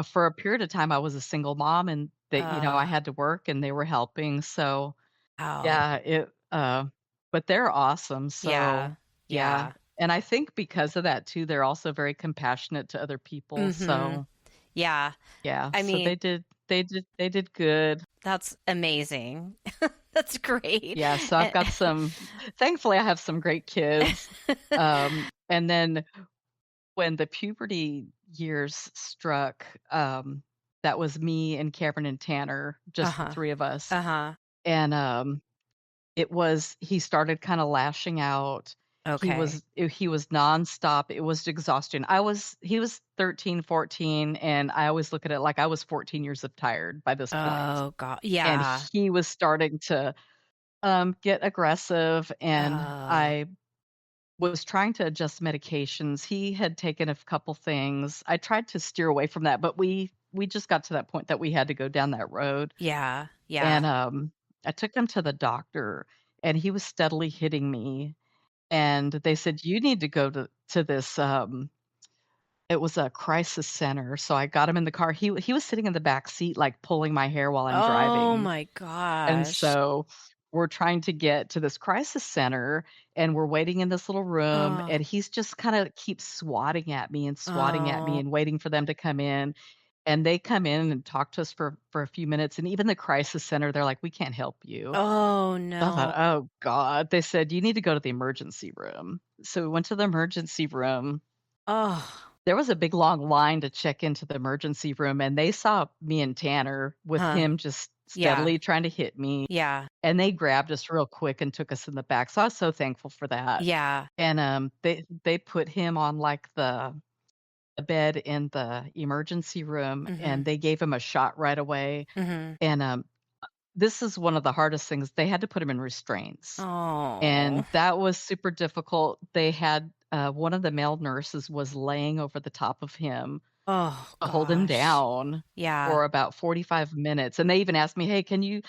Speaker 3: for a period of time I was a single mom and that I
Speaker 1: Uh,
Speaker 3: had to work and they were helping. So
Speaker 1: oh.
Speaker 3: yeah, but they're awesome.
Speaker 1: Yeah.
Speaker 3: So yeah,
Speaker 1: Yeah.
Speaker 3: and I think because of that too, they're also very compassionate to other people.
Speaker 1: Mhm.
Speaker 3: So
Speaker 1: Yeah.
Speaker 3: yeah,
Speaker 1: I
Speaker 3: so
Speaker 1: mean,
Speaker 3: they did good.
Speaker 1: that's amazing. That's great.
Speaker 3: Yeah, so I've
Speaker 1: And
Speaker 3: got thankfully I have some great kids. And then when the puberty years struck, that was me and Cameron and Tanner, just the
Speaker 1: Uh-huh.
Speaker 3: 3 of us.
Speaker 1: Uh-huh.
Speaker 3: And he started kind of lashing out.
Speaker 1: Okay.
Speaker 3: He was nonstop. It was exhaustion. He was 13, 14, and I always look at it like I was 14 years of tired by this point.
Speaker 1: Oh god.
Speaker 3: And
Speaker 1: Yeah.
Speaker 3: he was starting to get aggressive and
Speaker 1: Oh.
Speaker 3: I was trying to adjust medications. He had taken a couple things. I tried to steer away from that, but we just got to that point that we had to go down that road.
Speaker 1: Yeah.
Speaker 3: And
Speaker 1: Yeah.
Speaker 3: I took him to the doctor and he was steadily hitting me and they said you need to go to this it was a crisis center. So I got him in the car. He was sitting in the back seat like pulling my hair while I'm
Speaker 1: Oh
Speaker 3: driving.
Speaker 1: my
Speaker 3: And
Speaker 1: gosh.
Speaker 3: so we're trying to get to this crisis center and we're waiting in this little room
Speaker 1: Oh.
Speaker 3: and he's just kind of keeps swatting at me
Speaker 1: Oh.
Speaker 3: and waiting for them to come in. And they come in and talk to us for a few minutes. And even the crisis center, they're like, we can't help you.
Speaker 1: Oh
Speaker 3: So I thought,
Speaker 1: no.
Speaker 3: oh God. They said, you need to go to the emergency room. So we went to the emergency room.
Speaker 1: Oh.
Speaker 3: There was a big long line to check into the emergency room, and they saw me and Tanner with
Speaker 1: Huh.
Speaker 3: him just
Speaker 1: Yeah.
Speaker 3: steadily trying to hit me.
Speaker 1: Yeah.
Speaker 3: And they grabbed us real quick and took us in the back, so I was so thankful for that.
Speaker 1: Yeah.
Speaker 3: And, they put him on, like, the bed in the emergency room, and
Speaker 1: Mhm.
Speaker 3: they gave him a shot right away,
Speaker 1: Mhm.
Speaker 3: and, this is one of the hardest things, they had to put him in restraints,
Speaker 1: Oh.
Speaker 3: and that was super difficult. They had, one of the male nurses was laying over the top of him
Speaker 1: Oh
Speaker 3: to hold him
Speaker 1: gosh.
Speaker 3: down
Speaker 1: Yeah.
Speaker 3: for about 45 minutes, and they even asked me, "Hey, can you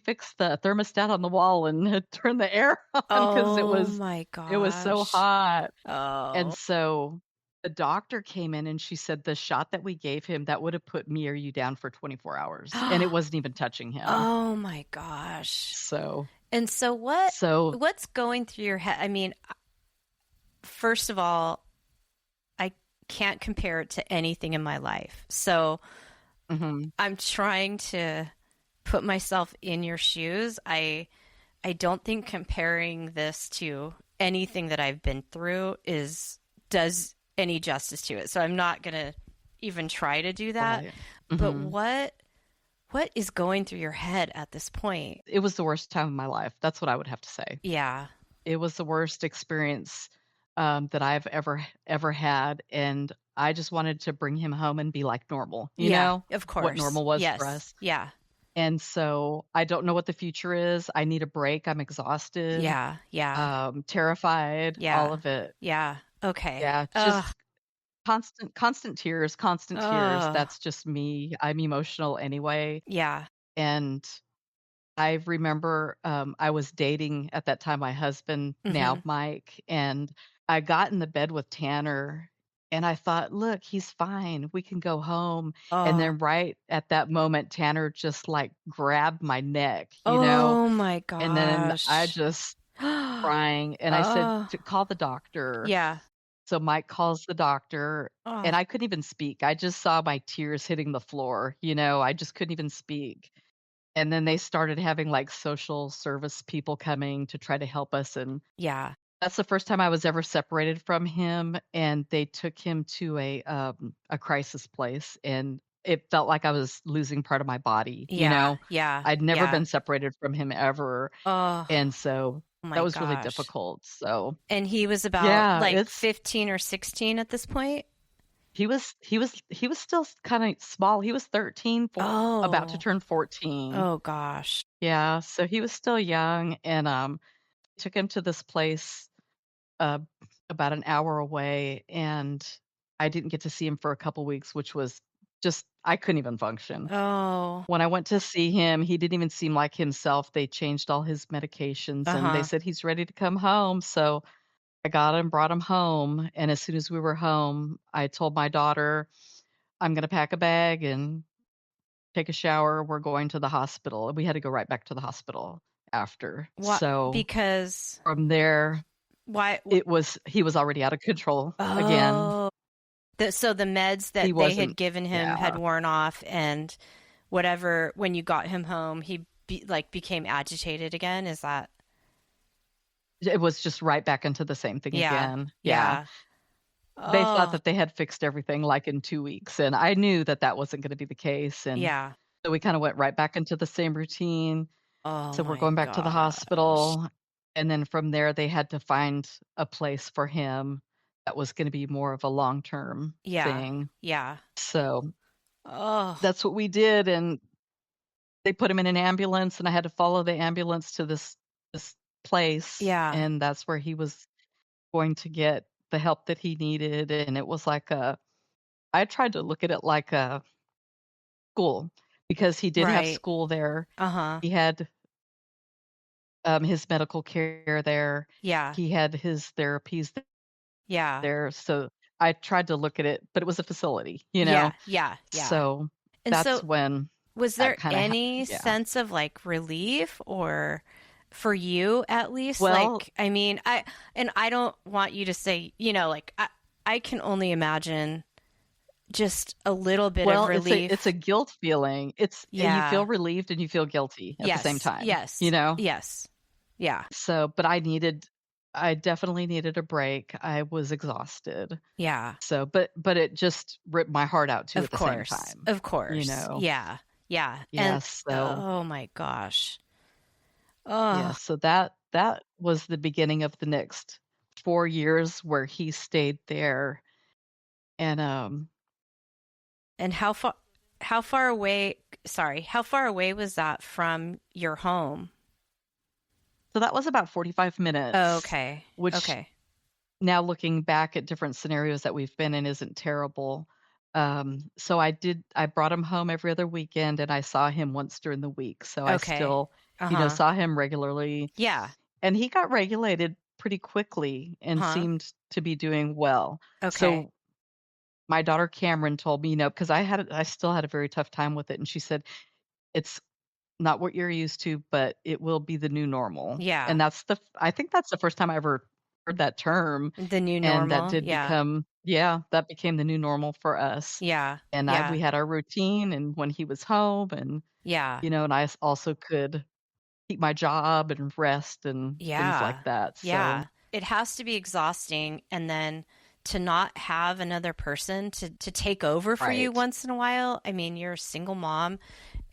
Speaker 3: fix the thermostat on the wall and turn the air on?" 'Cause
Speaker 1: Oh my
Speaker 3: it was so
Speaker 1: gosh.
Speaker 3: hot. And
Speaker 1: Oh.
Speaker 3: so the doctor came in and she said, "The shot that we gave him, that would have put me or you down for 24 hours," and it wasn't even touching him.
Speaker 1: Oh my gosh.
Speaker 3: So
Speaker 1: And so
Speaker 3: so
Speaker 1: what's going through your head? I mean, first of all, I can't compare it to anything in my life. So
Speaker 3: mhm,
Speaker 1: I'm trying to put myself in your shoes. I don't think comparing this to anything that I've been through is does any justice to it. So I'm not going to even try to do that.
Speaker 3: right.
Speaker 1: But
Speaker 3: Mhm.
Speaker 1: what is going through your head at this point?
Speaker 3: It was the worst time of my life. That's what I would have to say.
Speaker 1: Yeah.
Speaker 3: It was the worst experience, that I've ever had, and I just wanted to bring him home and be like normal,
Speaker 1: Yeah, of
Speaker 3: what
Speaker 1: course.
Speaker 3: normal was for
Speaker 1: Yes.
Speaker 3: us.
Speaker 1: Yeah.
Speaker 3: And so I don't know what the future is. I need a break. I'm exhausted,
Speaker 1: Yeah. Yeah.
Speaker 3: terrified, all
Speaker 1: Yeah.
Speaker 3: of it.
Speaker 1: Yeah. Okay.
Speaker 3: Yeah,
Speaker 1: Ugh.
Speaker 3: just constant tears, constant tears.
Speaker 1: Ugh.
Speaker 3: That's just me. I'm emotional anyway.
Speaker 1: Yeah.
Speaker 3: And I remember, I was dating at that time my husband, now
Speaker 1: Mhm.
Speaker 3: Mike, and I got in the bed with Tanner And I thought, "Look, he's fine. We can go home." And
Speaker 1: Oh.
Speaker 3: then right at that moment, Tanner just, like, grabbed my neck,
Speaker 1: Oh my
Speaker 3: and then I
Speaker 1: gosh.
Speaker 3: just crying, and I said,
Speaker 1: Oh.
Speaker 3: "To call the doctor."
Speaker 1: Yeah.
Speaker 3: So Mike calls the doctor, and
Speaker 1: Oh.
Speaker 3: I couldn't even speak. I just saw my tears hitting the floor, I just couldn't even speak. And then they started having, like, social service people coming to try to help us, and
Speaker 1: Yeah.
Speaker 3: that's the first time I was ever separated from him, and they took him to a crisis place, and it felt like I was losing part of my body.
Speaker 1: Yeah. Yeah.
Speaker 3: I'd never
Speaker 1: Yeah.
Speaker 3: been separated from him ever,
Speaker 1: Oh
Speaker 3: and so that
Speaker 1: my
Speaker 3: was really
Speaker 1: gosh.
Speaker 3: difficult, so
Speaker 1: And he was about
Speaker 3: yeah,
Speaker 1: like
Speaker 3: it's
Speaker 1: 15 or 16 at this point?
Speaker 3: he was still kinda small. He was 13, about to
Speaker 1: Oh.
Speaker 3: turn 14.
Speaker 1: Oh gosh.
Speaker 3: Yeah, so he was still young, and, took him to this place, uh, about an hour away, and I didn't get to see him for a couple weeks, which was just I couldn't even function.
Speaker 1: Oh.
Speaker 3: When I went to see him, he didn't even seem like himself. They changed all his medications, and they
Speaker 1: Uh-huh.
Speaker 3: said he's ready to come home, so I got him, brought him home, and as soon as we were home, I told my daughter, "I'm gonna pack a bag and take a shower. We're going to the hospital." And we had to go right back to the hospital after.
Speaker 1: What
Speaker 3: So,
Speaker 1: because
Speaker 3: from there,
Speaker 1: why
Speaker 3: he was already out of control again.
Speaker 1: oh. So the meds
Speaker 3: He
Speaker 1: that they had
Speaker 3: wasn't
Speaker 1: given him had
Speaker 3: yeah.
Speaker 1: worn off and whatever when you got him home, became agitated again. Is that
Speaker 3: It was just right back into the same thing
Speaker 1: yeah.
Speaker 3: again. Yeah.
Speaker 1: Yeah.
Speaker 3: They thought
Speaker 1: Oh,
Speaker 3: that they had fixed everything, like, in 2 weeks, and I knew that that wasn't gonna be the case, and
Speaker 1: yeah.
Speaker 3: so we kinda went right back into the same routine.
Speaker 1: Oh
Speaker 3: So we're
Speaker 1: my
Speaker 3: going back to the
Speaker 1: gosh.
Speaker 3: hospital, and then from there, they had to find a place for him that was gonna be more of a long-term
Speaker 1: Yeah.
Speaker 3: thing.
Speaker 1: Yeah.
Speaker 3: So
Speaker 1: Oh,
Speaker 3: that's what we did, and they put him in an ambulance, and I had to follow the ambulance to this place,
Speaker 1: yeah.
Speaker 3: and that's where he was going to get the help that he needed, and it was like a I tried to look at it like a school because he did have
Speaker 1: Right.
Speaker 3: school there.
Speaker 1: Uh-huh.
Speaker 3: He had, his medical care there.
Speaker 1: Yeah.
Speaker 3: He had his therapies
Speaker 1: Yeah.
Speaker 3: there, so I tried to look at it, but it was a facility, you
Speaker 1: Yeah.
Speaker 3: know?
Speaker 1: Yeah. Yeah.
Speaker 3: So
Speaker 1: And
Speaker 3: that's
Speaker 1: so
Speaker 3: when
Speaker 1: was
Speaker 3: that
Speaker 1: there
Speaker 3: kinda
Speaker 1: any
Speaker 3: yeah.
Speaker 1: sense of like relief or for you at least?
Speaker 3: Well
Speaker 1: Like, I mean, I don't want you to say, like I can only imagine just a little bit of
Speaker 3: well, it's a
Speaker 1: relief.
Speaker 3: guilt feeling. You feel
Speaker 1: Yeah.
Speaker 3: relieved and you feel guilty at the same
Speaker 1: Yes.
Speaker 3: time, you
Speaker 1: Yes.
Speaker 3: know?
Speaker 1: Yes. Yeah.
Speaker 3: So, but I definitely needed a break. I was exhausted.
Speaker 1: Yeah.
Speaker 3: So, but it just ripped my heart out too
Speaker 1: Of
Speaker 3: at the same
Speaker 1: course.
Speaker 3: time,
Speaker 1: Of
Speaker 3: you
Speaker 1: course.
Speaker 3: know?
Speaker 1: Yeah. Yeah. And
Speaker 3: Yes, so
Speaker 1: oh my gosh.
Speaker 3: yeah,
Speaker 1: Oh.
Speaker 3: so that was the beginning of the next 4 years where he stayed there, and,
Speaker 1: And how far away was that from your home?
Speaker 3: so that was about 45
Speaker 1: Oh,
Speaker 3: minutes,
Speaker 1: okay.
Speaker 3: which
Speaker 1: Okay.
Speaker 3: now looking back at different scenarios that we've been in isn't terrible. So I brought him home every other weekend, and I saw him once during the week, so I
Speaker 1: Okay.
Speaker 3: still,
Speaker 1: Uh-huh.
Speaker 3: saw him regularly,
Speaker 1: Yeah.
Speaker 3: and he got regulated pretty quickly and
Speaker 1: Huh.
Speaker 3: seemed to be doing well.
Speaker 1: Okay.
Speaker 3: So my daughter Cameron told me, because I still had a very tough time with it, and she said, "It's not what you're used to, but it will be the new normal."
Speaker 1: Yeah.
Speaker 3: And I think that's the first time I ever heard that term,
Speaker 1: The new
Speaker 3: and
Speaker 1: normal. Yeah.
Speaker 3: that became the new normal for us.
Speaker 1: Yeah.
Speaker 3: And we
Speaker 1: Yeah.
Speaker 3: had our routine and when he was home and,
Speaker 1: Yeah.
Speaker 3: and also could keep my job and rest and things like
Speaker 1: Yeah.
Speaker 3: that. So,
Speaker 1: Yeah. It has to be exhausting and then to not have another person to take over for you
Speaker 3: right.
Speaker 1: once in a while. I mean, you're a single mom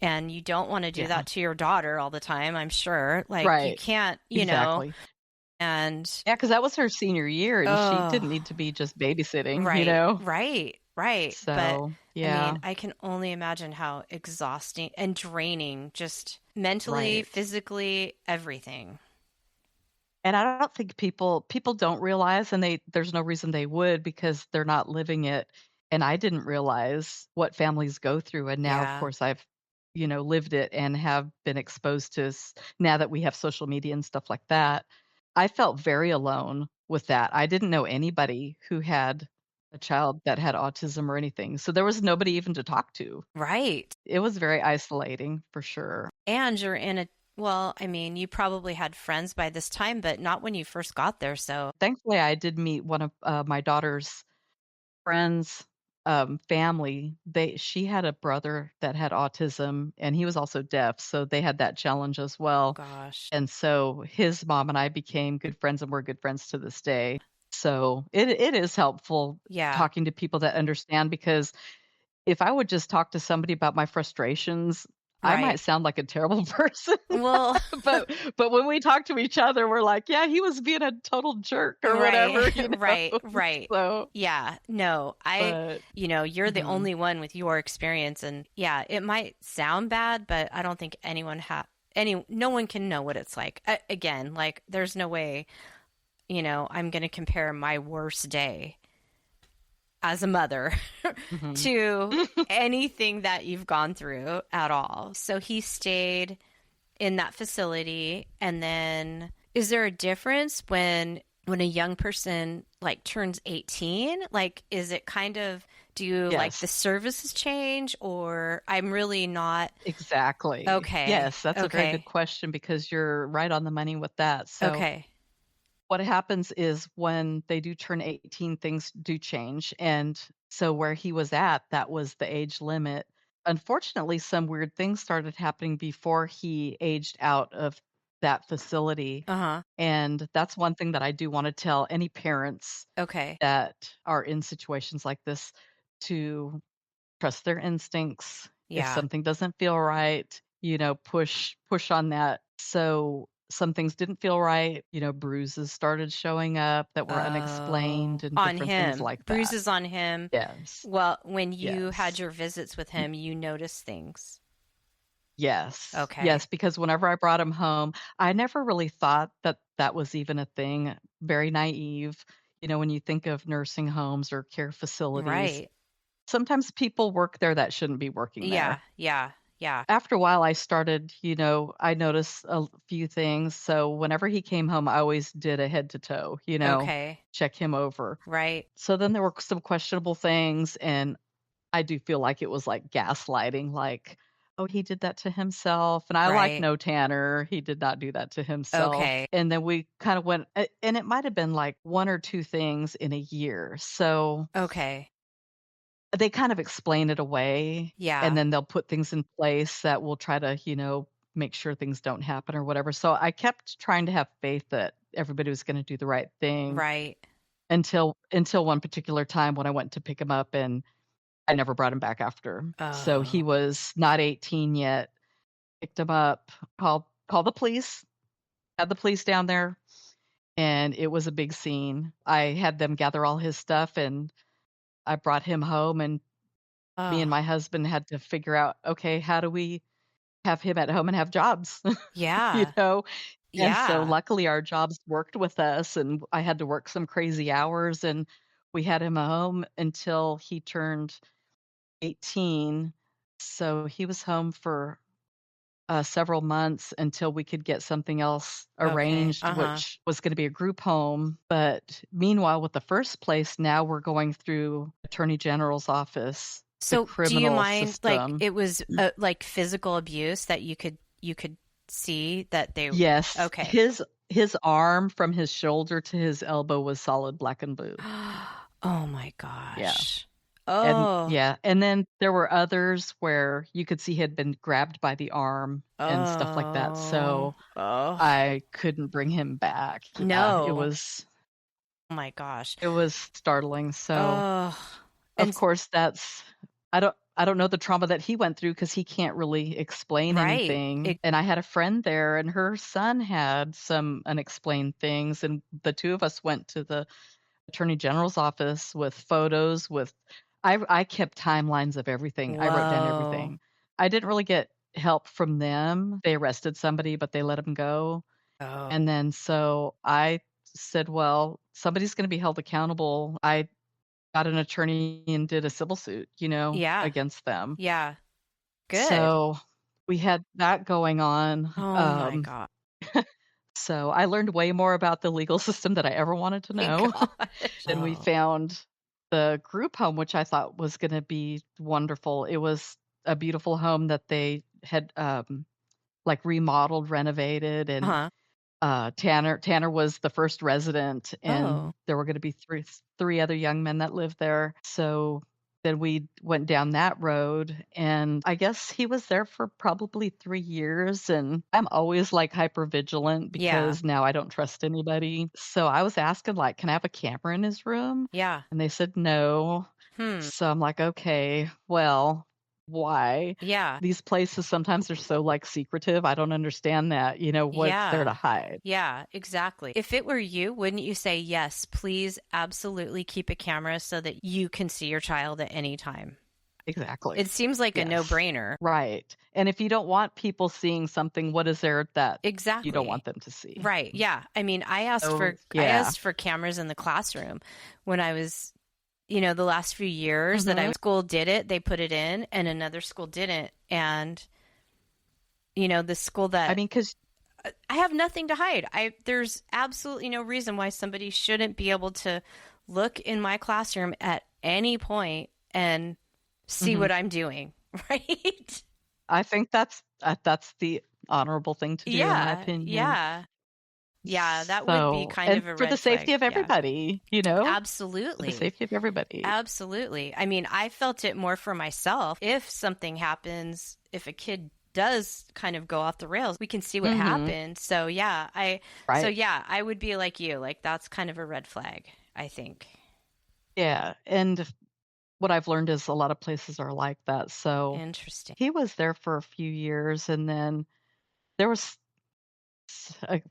Speaker 1: and you don't want to do
Speaker 3: Yeah.
Speaker 1: that to your daughter all the time, I'm sure. Like you
Speaker 3: Right.
Speaker 1: can't,
Speaker 3: Exactly.
Speaker 1: and
Speaker 3: Yeah, because that was her senior year and she didn't
Speaker 1: oh,
Speaker 3: need to be just babysitting, you
Speaker 1: right,
Speaker 3: know?
Speaker 1: right, right. But
Speaker 3: So,
Speaker 1: I mean,
Speaker 3: yeah,
Speaker 1: I can only imagine how exhausting and draining, just mentally,
Speaker 3: right.
Speaker 1: physically, everything.
Speaker 3: And I don't think people don't realize, and there's no reason they would because they're not living it. And I didn't realize what families go through. And now, of
Speaker 1: Yeah.
Speaker 3: course, I've, lived it and have been exposed to now that we have social media and stuff like that. I felt very alone with that. I didn't know anybody who had a child that had autism or anything. So there was nobody even to talk to.
Speaker 1: Right.
Speaker 3: It was very isolating for sure.
Speaker 1: And you're in a, well, I mean, you probably had friends by this time, but not when you first got there. So,
Speaker 3: Thankfully, I did meet one of my daughter's friends' family. She had a brother that had autism, and he was also deaf, so they had that challenge as
Speaker 1: oh
Speaker 3: well.
Speaker 1: gosh.
Speaker 3: And so his mom and I became good friends, and we're good friends to this day. So it is helpful
Speaker 1: Yeah.
Speaker 3: talking to people that understand, because if I would just talk to somebody about my frustrations, I
Speaker 1: Right.
Speaker 3: might sound like a terrible person.
Speaker 1: Well,
Speaker 3: But when we talk to each other, we're like, yeah, he was being a total jerk or whatever,
Speaker 1: right. Right. Right.
Speaker 3: So,
Speaker 1: Yeah. No,
Speaker 3: but
Speaker 1: you're the
Speaker 3: mhm.
Speaker 1: only one with your experience. And yeah, it might sound bad, but I don't think no one can know what it's like. Again, like there's no way, I'm going to compare my worst day as a mother
Speaker 3: Mhm.
Speaker 1: to anything that you've gone through at all. So he stayed in that facility. And then is there a difference when a young person like turns 18? Like, is it kind of, do you like the
Speaker 3: Yes,
Speaker 1: services change, or I'm really not?
Speaker 3: exactly.
Speaker 1: Okay.
Speaker 3: Yes, that's a very good
Speaker 1: Okay.
Speaker 3: question, because you're right on the money with that. So
Speaker 1: Okay.
Speaker 3: what happens is when they do turn 18, things do change. And so where he was at, that was the age limit. Unfortunately, some weird things started happening before he aged out of that facility.
Speaker 1: Uh-huh.
Speaker 3: And that's one thing that I do want to tell any parents
Speaker 1: Okay.
Speaker 3: that are in situations like this, to trust their instincts. If
Speaker 1: Yeah.
Speaker 3: something doesn't feel right, push on that. So some things didn't feel right, bruises started showing up that were
Speaker 1: Oh,
Speaker 3: unexplained and
Speaker 1: on
Speaker 3: different things
Speaker 1: him.
Speaker 3: like that.
Speaker 1: Bruises on him.
Speaker 3: Yes.
Speaker 1: Well, when you had
Speaker 3: Yes.
Speaker 1: your visits with
Speaker 3: Mm,
Speaker 1: him, you noticed things.
Speaker 3: yes. Yes,
Speaker 1: Okay.
Speaker 3: because whenever I brought him home, I never really thought that that was even a thing. Very naive. When you think of nursing homes or care facilities,
Speaker 1: Right.
Speaker 3: sometimes people work there that shouldn't be working
Speaker 1: Yeah.
Speaker 3: there.
Speaker 1: Yeah. Yeah.
Speaker 3: After a while, I started, I noticed a few things. So whenever he came home, I always did a head to toe,
Speaker 1: Okay.
Speaker 3: check him over.
Speaker 1: Right.
Speaker 3: So then there were some questionable things, and I do feel like it was like gaslighting, like, oh, he did that to himself. And I like
Speaker 1: Right.
Speaker 3: no Tanner. He did not do that to himself.
Speaker 1: Okay.
Speaker 3: And then we kind of went, and it might have been like one or two things in a year. So
Speaker 1: Okay.
Speaker 3: they kind of explain it away, and
Speaker 1: Yeah.
Speaker 3: then they'll put things in place that will try to, make sure things don't happen or whatever. So I kept trying to have faith that everybody was gonna do the right thing,
Speaker 1: Right.
Speaker 3: until one particular time when I went to pick him up, and I never brought him back after. So he
Speaker 1: Oh.
Speaker 3: was not 18 yet, picked him up, called the police, had the police down there, and it was a big scene. I had them gather all his stuff, and I brought him home, and me and
Speaker 1: Oh.
Speaker 3: my husband had to figure out, okay, how do we have him at home and have jobs? you
Speaker 1: Yeah.
Speaker 3: know? And so
Speaker 1: Yeah.
Speaker 3: luckily our jobs worked with us, and I had to work some crazy hours, and we had him home until he turned 18. So he was home for several months until we could get something else
Speaker 1: Okay.
Speaker 3: arranged,
Speaker 1: Uh-huh.
Speaker 3: which was going to be a group home. But meanwhile, with the first place, now we're going through Attorney General's office, the
Speaker 1: So, do you
Speaker 3: criminal
Speaker 1: mind like
Speaker 3: system.
Speaker 1: it was like physical abuse that you could see that they
Speaker 3: Yes,
Speaker 1: Okay.
Speaker 3: his arm from his shoulder to his elbow was solid black and blue.
Speaker 1: Oh my
Speaker 3: Yeah.
Speaker 1: gosh.
Speaker 3: And
Speaker 1: Oh.
Speaker 3: yeah, and then there were others where you could see he had been grabbed by the arm and stuff like that.
Speaker 1: Oh.
Speaker 3: So
Speaker 1: Oh.
Speaker 3: I couldn't bring him back. Yeah, it
Speaker 1: No.
Speaker 3: was
Speaker 1: Oh my gosh.
Speaker 3: it was startling. So
Speaker 1: Oh.
Speaker 3: of
Speaker 1: And
Speaker 3: course I don't know the trauma that he went through, because he can't really explain
Speaker 1: right.
Speaker 3: anything. And I had a friend there, and her son had some unexplained things, and the two of us went to the attorney general's office with photos. With I kept timelines of everything. I wrote down
Speaker 1: Whoa.
Speaker 3: everything. I didn't really get help from them. They arrested somebody, but they let him go.
Speaker 1: Oh.
Speaker 3: And then so I said, well, somebody's going to be held accountable. I got an attorney and did a civil suit,
Speaker 1: Yeah.
Speaker 3: against them.
Speaker 1: Yeah. Good.
Speaker 3: So we had that going on.
Speaker 1: Oh my God.
Speaker 3: So I learned way more about the legal system that I ever wanted to
Speaker 1: My
Speaker 3: know.
Speaker 1: gosh.
Speaker 3: And we
Speaker 1: Oh.
Speaker 3: found the group home, which I thought was going to be wonderful. It was a beautiful home that they had like remodeled, renovated, and
Speaker 1: Uh-huh.
Speaker 3: Tanner was the first resident,
Speaker 1: Oh.
Speaker 3: and there were going to be three other young men that lived there. So then we went down that road, and I guess he was there for probably 3 years. And I'm always like hyper vigilant
Speaker 1: Yeah.
Speaker 3: because now I don't trust anybody. So I was asking, like, can I have a camera in his room?
Speaker 1: Yeah.
Speaker 3: And they said no.
Speaker 1: Hmm.
Speaker 3: So I'm like, okay, well, why?
Speaker 1: Yeah.
Speaker 3: These places sometimes are so like secretive. I don't understand that. What's there to
Speaker 1: Yeah.
Speaker 3: hide?
Speaker 1: Yeah, exactly. If it were you, wouldn't you say, yes, please absolutely keep a camera so that you can see your child at any time?
Speaker 3: Exactly.
Speaker 1: It seems like a
Speaker 3: Yes.
Speaker 1: no-brainer.
Speaker 3: Right. And if you don't want people seeing something, what is there that you
Speaker 1: Exactly.
Speaker 3: don't want them to see?
Speaker 1: Right. Yeah. I mean, I asked
Speaker 3: So,
Speaker 1: I
Speaker 3: yeah.
Speaker 1: asked for cameras in the classroom when I was, the last few years that
Speaker 3: Mhm.
Speaker 1: school did it, they put it in, and another school didn't. And, the school that
Speaker 3: I mean, because
Speaker 1: I have nothing to hide. There's absolutely no reason why somebody shouldn't be able to look in my classroom at any point and see what I'm doing, right?
Speaker 3: I think that's the honorable thing to do, in my opinion.
Speaker 1: Yeah. Yeah, that would be kind
Speaker 3: and
Speaker 1: of a
Speaker 3: for
Speaker 1: red
Speaker 3: the safety
Speaker 1: flag.
Speaker 3: of everybody, For the
Speaker 1: Absolutely.
Speaker 3: safety of everybody.
Speaker 1: Absolutely. I mean, I felt it more for myself. If something happens, if a kid does kind of go off the rails, we can see what happened. So yeah, I would be like you. Like, that's kind of a red flag, I think.
Speaker 3: Yeah, and what I've learned is a lot of places are like that. So
Speaker 1: Interesting.
Speaker 3: he was there for a few years, and then there was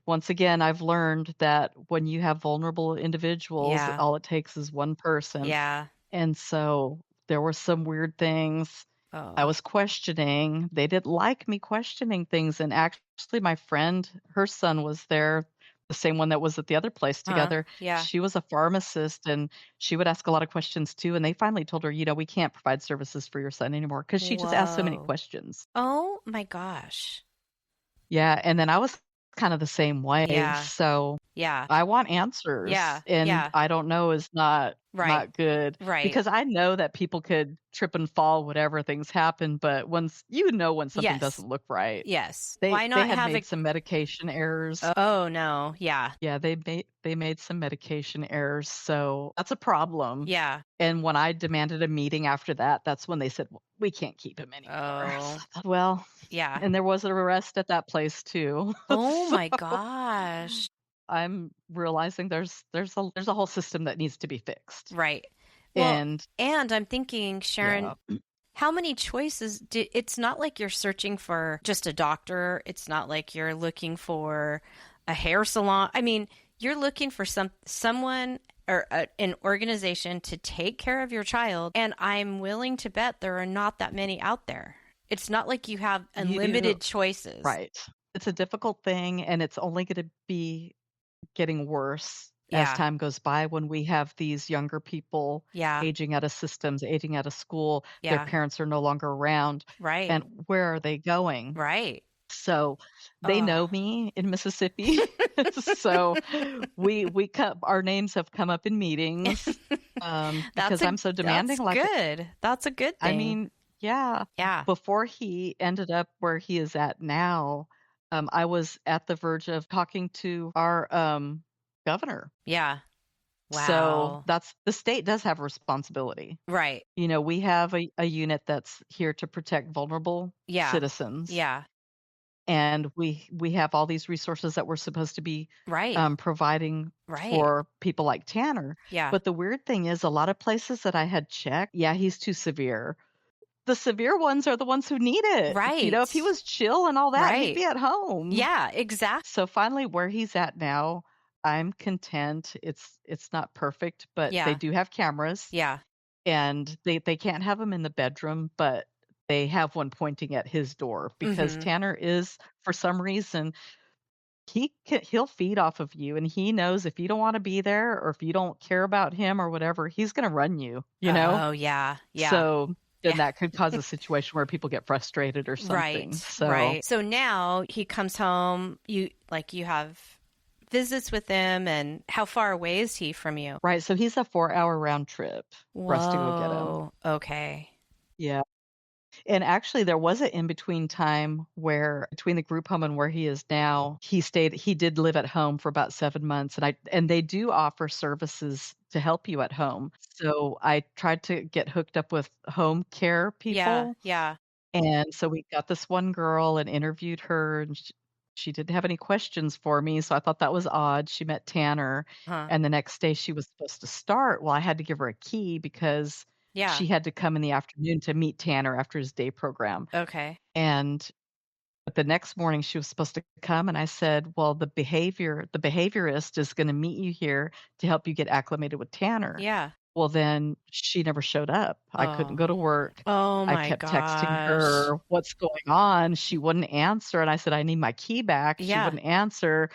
Speaker 3: once again, I've learned that when you have vulnerable individuals,
Speaker 1: Yeah.
Speaker 3: all it takes is one person.
Speaker 1: Yeah.
Speaker 3: And so there were some weird things I
Speaker 1: Oh.
Speaker 3: was questioning. They didn't like me questioning things. And actually, my friend, her son was there, the same one that was at the other place together.
Speaker 1: Yeah.
Speaker 3: She was a pharmacist, and she would ask a lot of questions too. And they finally told her, we can't provide services for your son anymore because she just asked so many
Speaker 1: Whoa.
Speaker 3: questions.
Speaker 1: Oh my gosh.
Speaker 3: Yeah. And then I was kind of the same way.
Speaker 1: Yeah.
Speaker 3: So
Speaker 1: Yeah.
Speaker 3: I want answers.
Speaker 1: Yeah.
Speaker 3: And
Speaker 1: Yeah.
Speaker 3: I don't know is not
Speaker 1: Right.
Speaker 3: good.
Speaker 1: Right.
Speaker 3: Because I know that people could trip and fall, whatever things happen, but once when something
Speaker 1: Yes.
Speaker 3: doesn't look right.
Speaker 1: Yes.
Speaker 3: They
Speaker 1: Why not
Speaker 3: had
Speaker 1: have
Speaker 3: made some medication errors.
Speaker 1: Oh no. Yeah.
Speaker 3: Yeah, they made some medication errors, so that's a problem.
Speaker 1: Yeah.
Speaker 3: And when I demanded a meeting after that, that's when they said, we can't keep him anymore.
Speaker 1: Oh.
Speaker 3: So I thought, well,
Speaker 1: Yeah.
Speaker 3: and there was an arrest at that place too.
Speaker 1: Oh
Speaker 3: So
Speaker 1: my gosh.
Speaker 3: I'm realizing there's a whole system that needs to be fixed.
Speaker 1: Right. Well,
Speaker 3: And
Speaker 1: I'm thinking, Sharon, how many choices it's not like you're searching for just a doctor. It's not like you're looking for a hair salon. I mean, you're looking for someone or an organization to take care of your child. And I'm willing to bet there are not that many out there. It's not like you have unlimited choices.
Speaker 3: Right. It's a difficult thing, and it's only going to be getting worse as time goes by when we have these younger people aging out of systems, aging out of school. Their parents are no longer around.
Speaker 1: Right.
Speaker 3: And where are they going?
Speaker 1: Right.
Speaker 3: So they know me in Mississippi. So our names have come up in meetings because I'm so demanding.
Speaker 1: That's a good thing.
Speaker 3: I mean, yeah. Before he ended up where he is at now, I was at the verge of talking to our governor.
Speaker 1: Yeah. Wow.
Speaker 3: So the state does have a responsibility.
Speaker 1: Right.
Speaker 3: We have a unit that's here to protect vulnerable citizens.
Speaker 1: Yeah.
Speaker 3: And we have all these resources that we're supposed to be providing for people like Tanner.
Speaker 1: Yeah.
Speaker 3: But the weird thing is, a lot of places that I had checked, he's too severe. The severe ones are the ones who need it.
Speaker 1: Right.
Speaker 3: If he was chill and all that, he'd be at home.
Speaker 1: Yeah, exactly.
Speaker 3: So finally, where he's at now, I'm content. It's not perfect, but they do have cameras.
Speaker 1: Yeah.
Speaker 3: And they can't have him in the bedroom, but they have one pointing at his door because Tanner is, for some reason, he'll feed off of you, and he knows if you don't want to be there or if you don't care about him or whatever, he's going to run you,
Speaker 1: Oh, yeah. Yeah.
Speaker 3: So then that could cause a situation where people get frustrated or something.
Speaker 1: Right. So now he comes home, you have visits with him, and how far away is he from you?
Speaker 3: Right. So he's a 4-hour round trip for us to go get him.
Speaker 1: Whoa. Okay.
Speaker 3: Yeah. And actually, there was an in-between time where between the group home and where he is now, he did live at home for about 7 months, and they do offer services to help you at home. So I tried to get hooked up with home care
Speaker 1: Yeah.
Speaker 3: people.
Speaker 1: Yeah.
Speaker 3: And so we got this one girl and interviewed her, and she didn't have any questions for me, so I thought that was odd. She met Tanner,
Speaker 1: Huh.
Speaker 3: and the next day she was supposed to start. Well, I had to give her a key because
Speaker 1: Yeah.
Speaker 3: she had to come in the afternoon to meet Tanner after his day program.
Speaker 1: Okay.
Speaker 3: And but the next morning she was supposed to come, and I said, "Well, the behaviorist is gonna meet you here to help you get acclimated with Tanner."
Speaker 1: Yeah.
Speaker 3: Well, then she never showed up. I couldn't go
Speaker 1: Oh.
Speaker 3: to work.
Speaker 1: Oh
Speaker 3: I
Speaker 1: my
Speaker 3: kept texting
Speaker 1: gosh.
Speaker 3: her, "What's going on?" She wouldn't answer, and I said, "I need my key back." She
Speaker 1: Yeah.
Speaker 3: wouldn't answer.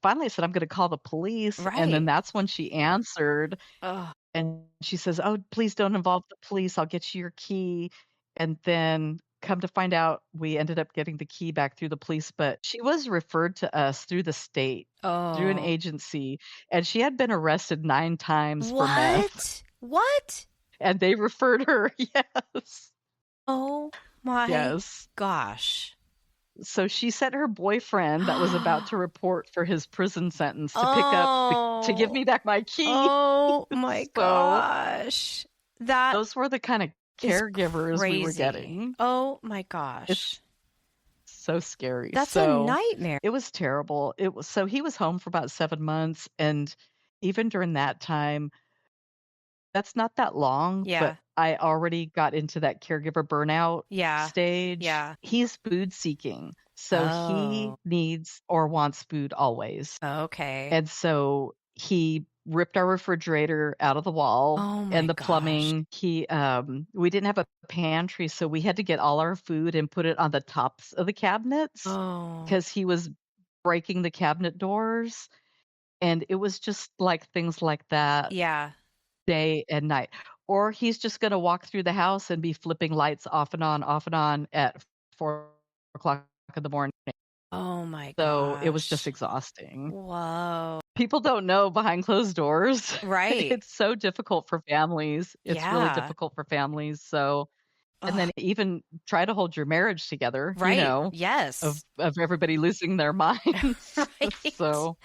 Speaker 3: Finally, I said, "I'm gonna call the police," and then
Speaker 1: Right.
Speaker 3: that's when she answered,
Speaker 1: Oh.
Speaker 3: and she says, "Oh, please don't involve the police. I'll get you your key." And then come to find out, we ended up getting the key back through the police, but she was referred to us through the state, through an
Speaker 1: Oh.
Speaker 3: agency, and she had been arrested 9 times for meth,
Speaker 1: What?
Speaker 3: and they referred her. Yes.
Speaker 1: Oh my
Speaker 3: Yes.
Speaker 1: gosh.
Speaker 3: So she sent her boyfriend that was about to report for his prison sentence to pick up to give me back my key.
Speaker 1: Oh my
Speaker 3: So
Speaker 1: gosh. That
Speaker 3: those were the kind of
Speaker 1: is
Speaker 3: caregivers we were
Speaker 1: crazy.
Speaker 3: getting.
Speaker 1: Oh my gosh.
Speaker 3: It's so scary.
Speaker 1: That's a
Speaker 3: So
Speaker 1: nightmare.
Speaker 3: it was terrible. So he was home for about 7 months, and even during that time, that's not that long,
Speaker 1: Yeah.
Speaker 3: but I already got into that caregiver burnout
Speaker 1: Yeah.
Speaker 3: stage.
Speaker 1: Yeah.
Speaker 3: He's food seeking. So he
Speaker 1: Oh.
Speaker 3: needs or wants food always.
Speaker 1: Okay.
Speaker 3: And so he ripped our refrigerator out of the wall
Speaker 1: Oh my
Speaker 3: and the
Speaker 1: gosh.
Speaker 3: plumbing. We didn't have a pantry, so we had to get all our food and put it on the tops of the cabinets
Speaker 1: Oh.
Speaker 3: because he was breaking the cabinet doors. And it was just like things like that
Speaker 1: Yeah.
Speaker 3: day and night. Or he's just gonna walk through the house and be flipping lights off and on at 4 o'clock in the morning.
Speaker 1: Oh my
Speaker 3: So it was just
Speaker 1: gosh.
Speaker 3: exhausting.
Speaker 1: Whoa.
Speaker 3: People don't know behind closed doors.
Speaker 1: Right.
Speaker 3: It's so difficult for families. It's really
Speaker 1: Yeah.
Speaker 3: difficult for families. So, and
Speaker 1: Ugh.
Speaker 3: then even try to hold your marriage together,
Speaker 1: Right.
Speaker 3: of
Speaker 1: Yes.
Speaker 3: everybody losing their minds.
Speaker 1: Right.
Speaker 3: So,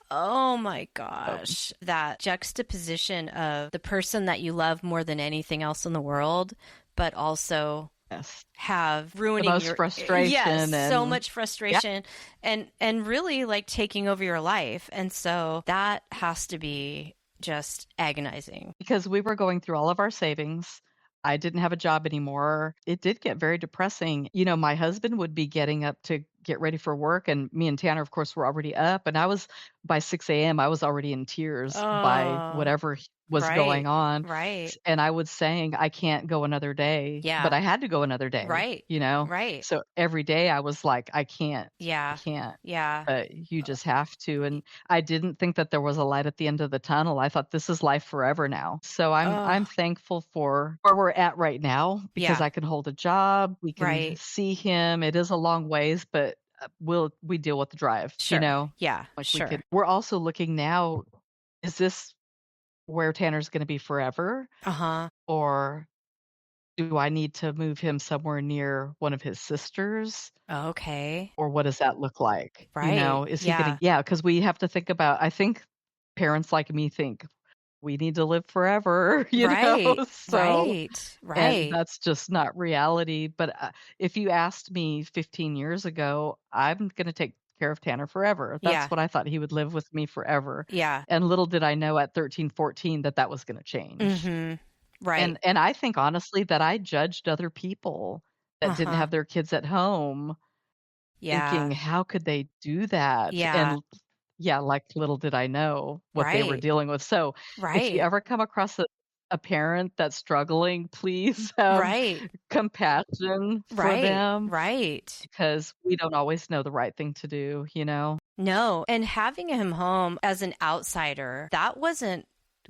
Speaker 1: Oh my gosh. That juxtaposition of the person that you love more than anything else in the world, but also
Speaker 3: yes,
Speaker 1: have
Speaker 3: the
Speaker 1: ruining
Speaker 3: most
Speaker 1: your
Speaker 3: frustration
Speaker 1: yes, so
Speaker 3: and
Speaker 1: much
Speaker 3: yeah,
Speaker 1: frustration and really like taking over your life. And so that has to be just agonizing.
Speaker 3: because we were going through all of our savings. I didn't have a job anymore. It did get very depressing. My husband would be getting up to get ready for work, and me and Tanner, of course, were already up. And by 6 a.m., I was already in tears by
Speaker 1: Oh,
Speaker 3: whatever was going
Speaker 1: right.
Speaker 3: on.
Speaker 1: Right.
Speaker 3: And I was saying, I can't go another day, but I
Speaker 1: Yeah.
Speaker 3: had to go another day,
Speaker 1: Right. Right.
Speaker 3: So every day I was like, I
Speaker 1: Yeah.
Speaker 3: can't.
Speaker 1: Yeah.
Speaker 3: But you just have to. And I didn't think that there was a light at the end of the tunnel. I thought this is life forever now. So I'm
Speaker 1: Oh,
Speaker 3: thankful for where we're at right now because
Speaker 1: yeah.
Speaker 3: I can hold a job. We can
Speaker 1: Right.
Speaker 3: see him. It is a long ways, but we deal with the drive,
Speaker 1: Sure. Yeah.
Speaker 3: like
Speaker 1: Sure.
Speaker 3: we're also looking now, is this where Tanner's going to be forever?
Speaker 1: Uh-huh.
Speaker 3: Or do I need to move him somewhere near one of his sisters?
Speaker 1: Okay.
Speaker 3: Or what does that look like?
Speaker 1: Right.
Speaker 3: Is he gonna
Speaker 1: Yeah.
Speaker 3: yeah, because we have to think about I think parents like me think, "We need to live forever,"
Speaker 1: Right.
Speaker 3: So
Speaker 1: Right.
Speaker 3: and
Speaker 1: Right.
Speaker 3: that's just not reality, but, if you asked me 15 years ago, I'm gonna take care of Tanner forever. That's
Speaker 1: Yeah.
Speaker 3: what I thought he would live with me forever,
Speaker 1: Yeah.
Speaker 3: and little did I know at 13, 14 that that was gonna change.
Speaker 1: Mm-hmm. Right.
Speaker 3: And I think honestly that I judged other people that didn't
Speaker 1: Uh-huh.
Speaker 3: have their kids at home thinking,
Speaker 1: Yeah.
Speaker 3: "How could they do that?"
Speaker 1: Yeah.
Speaker 3: And yeah, like, little did I know what they were
Speaker 1: Right.
Speaker 3: dealing with. So, if you
Speaker 1: Right.
Speaker 3: ever come across a parent that's struggling, please have
Speaker 1: Right.
Speaker 3: compassion for
Speaker 1: Right.
Speaker 3: them
Speaker 1: Right.
Speaker 3: because we don't always know the right thing to do?
Speaker 1: No. And having him home as an outsider, that wasn't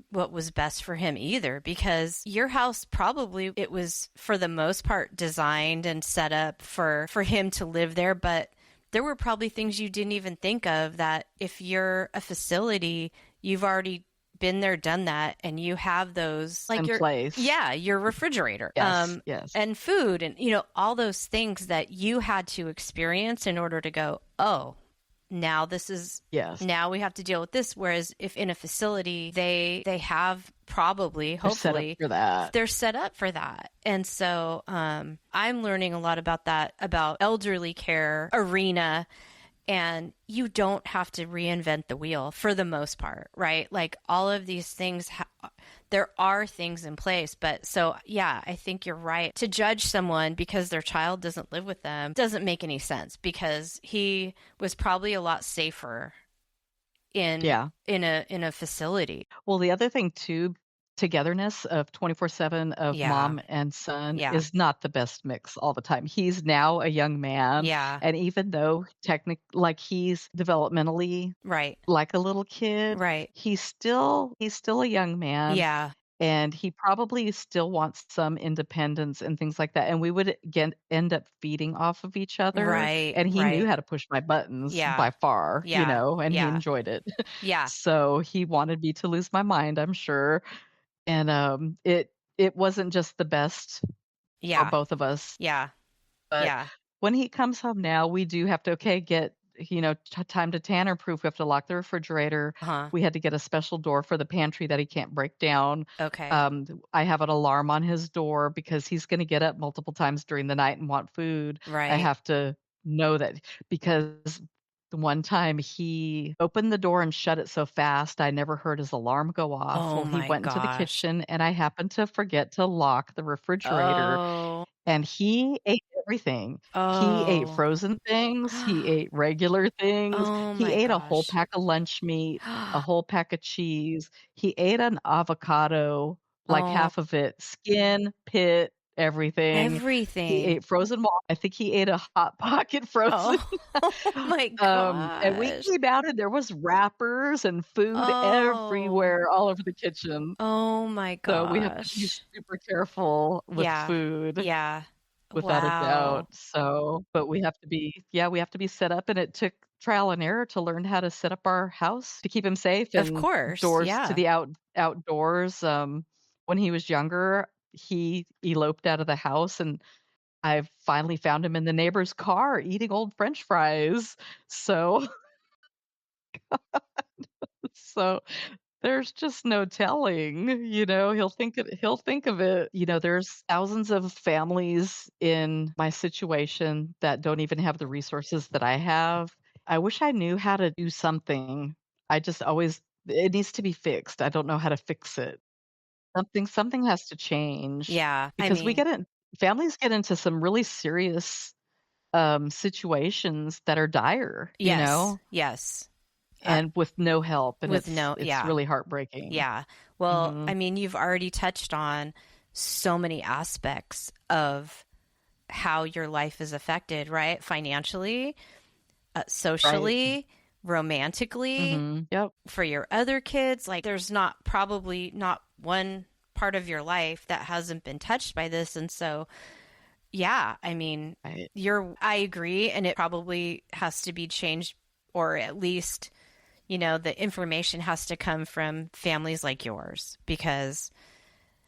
Speaker 1: what was best for him either, because your house probably, it was for the most part designed and set up for him to live there, but there were probably things you didn't even think of that if you're a facility, you've already been there, done that, and you have those like
Speaker 3: In place.
Speaker 1: your refrigerator,
Speaker 3: Yes, yes.
Speaker 1: and food, and all those things that you had to experience in order to go, oh, now this is
Speaker 3: Yes.
Speaker 1: now we have to deal with this. Whereas if in a facility, they have probably,
Speaker 3: They're set up
Speaker 1: hopefully,
Speaker 3: for that.
Speaker 1: they're set up for that. And so I'm learning a lot about that, about elderly care arena. And you don't have to reinvent the wheel for the most part, right? Like all of these things, there are things in place. But so, yeah, I think you're right. To judge someone because their child doesn't live with them doesn't make any sense, because he was probably a lot safer in a facility.
Speaker 3: Well, the other thing too, togetherness of 24/7 of mom and son is not the best mix all the time. He's now a young man.
Speaker 1: Yeah.
Speaker 3: And even though like he's developmentally
Speaker 1: Right.
Speaker 3: like a little kid,
Speaker 1: Right.
Speaker 3: he's still a young man.
Speaker 1: Yeah.
Speaker 3: And he probably still wants some independence and things like that. And we would end up feeding off of each other.
Speaker 1: Right.
Speaker 3: And he knew
Speaker 1: Right.
Speaker 3: how to push my buttons
Speaker 1: Yeah.
Speaker 3: by far,
Speaker 1: Yeah.
Speaker 3: and he
Speaker 1: Yeah.
Speaker 3: enjoyed it.
Speaker 1: Yeah.
Speaker 3: So he wanted me to lose my mind, I'm sure. And it wasn't just the best for
Speaker 1: Yeah.
Speaker 3: both of us.
Speaker 1: Yeah.
Speaker 3: But
Speaker 1: Yeah.
Speaker 3: when he comes home now, we do have to, get, time to Tanner proof. We have to lock the refrigerator.
Speaker 1: Uh-huh.
Speaker 3: We had to get a special door for the pantry that he can't break down.
Speaker 1: Okay.
Speaker 3: I have an alarm on his door because he's going to get up multiple times during the night and want food.
Speaker 1: Right.
Speaker 3: I have to know that, because the one time he opened the door and shut it so fast, I never heard his alarm go off.
Speaker 1: Oh
Speaker 3: Well, he
Speaker 1: my
Speaker 3: went into the
Speaker 1: gosh.
Speaker 3: kitchen and I happened to forget to lock the refrigerator.
Speaker 1: Oh.
Speaker 3: And he ate everything. He ate
Speaker 1: Oh.
Speaker 3: frozen things. He ate regular things.
Speaker 1: Oh
Speaker 3: He
Speaker 1: my
Speaker 3: ate a whole
Speaker 1: gosh.
Speaker 3: pack of lunch meat, a whole pack of cheese. He ate an avocado, like
Speaker 1: Oh.
Speaker 3: half of it, skin, pit, everything. He
Speaker 1: Everything.
Speaker 3: ate frozen walnuts. I think he ate a Hot Pocket frozen.
Speaker 1: Oh my
Speaker 3: And we
Speaker 1: gosh.
Speaker 3: came out and there was wrappers and food
Speaker 1: Oh.
Speaker 3: everywhere, all over the kitchen.
Speaker 1: Oh my
Speaker 3: So we have to be
Speaker 1: gosh.
Speaker 3: super careful with
Speaker 1: Yeah.
Speaker 3: food.
Speaker 1: Yeah.
Speaker 3: Without a
Speaker 1: Wow.
Speaker 3: doubt. So, but we have to be set up, and it took trial and error to learn how to set up our house to keep him safe,
Speaker 1: Of
Speaker 3: and
Speaker 1: course.
Speaker 3: doors
Speaker 1: Yeah.
Speaker 3: to the outdoors. When he was younger, he eloped out of the house, and I finally found him in the neighbor's car eating old French fries. So, so there's just no telling, he'll think of it. There's thousands of families in my situation that don't even have the resources that I have. I wish I knew how to do something. I just always it needs to be fixed. I don't know how to fix it. Something has to change,
Speaker 1: Yeah. I
Speaker 3: because
Speaker 1: mean,
Speaker 3: families get into some really serious situations that are dire,
Speaker 1: yes. Yes.
Speaker 3: and with no help, and
Speaker 1: With
Speaker 3: it's
Speaker 1: yeah.
Speaker 3: really heartbreaking.
Speaker 1: Yeah. Well,
Speaker 3: Mhm.
Speaker 1: I mean, you've already touched on so many aspects of how your life is affected, right? Financially, socially, romantically,
Speaker 3: Yep.
Speaker 1: for your other kids. Like, there's probably not one part of your life that hasn't been touched by this. And so, yeah, I mean,
Speaker 3: Right.
Speaker 1: I agree. And it probably has to be changed, or at least, the information has to come from families like yours, because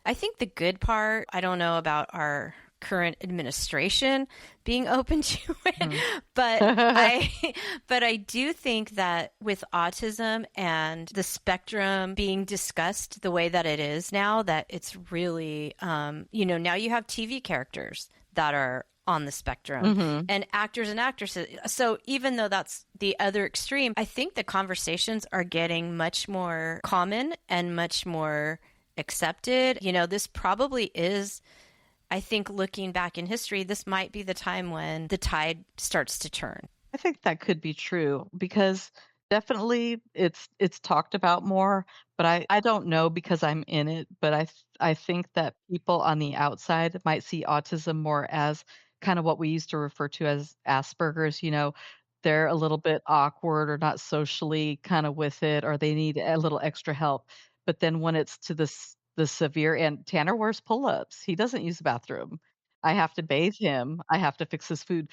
Speaker 1: I think the good part, I don't know about our current administration being open to it, but I do think that with autism and the spectrum being discussed the way that it is now, that it's really, now you have TV characters that are on the spectrum, and actors and actresses. So even though that's the other extreme, I think the conversations are getting much more common and much more accepted. This probably is, I think, looking back in history, this might be the time when the tide starts to turn.
Speaker 3: I think that could be true, because definitely it's talked about more, but I don't know because I'm in it, but I think that people on the outside might see autism more as kind of what we used to refer to as Asperger's. They're a little bit awkward or not socially kind of with it, or they need a little extra help. But then when it's to the severe, and Tanner wears pull-ups. He doesn't use the bathroom. I have to bathe him. I have to fix his food.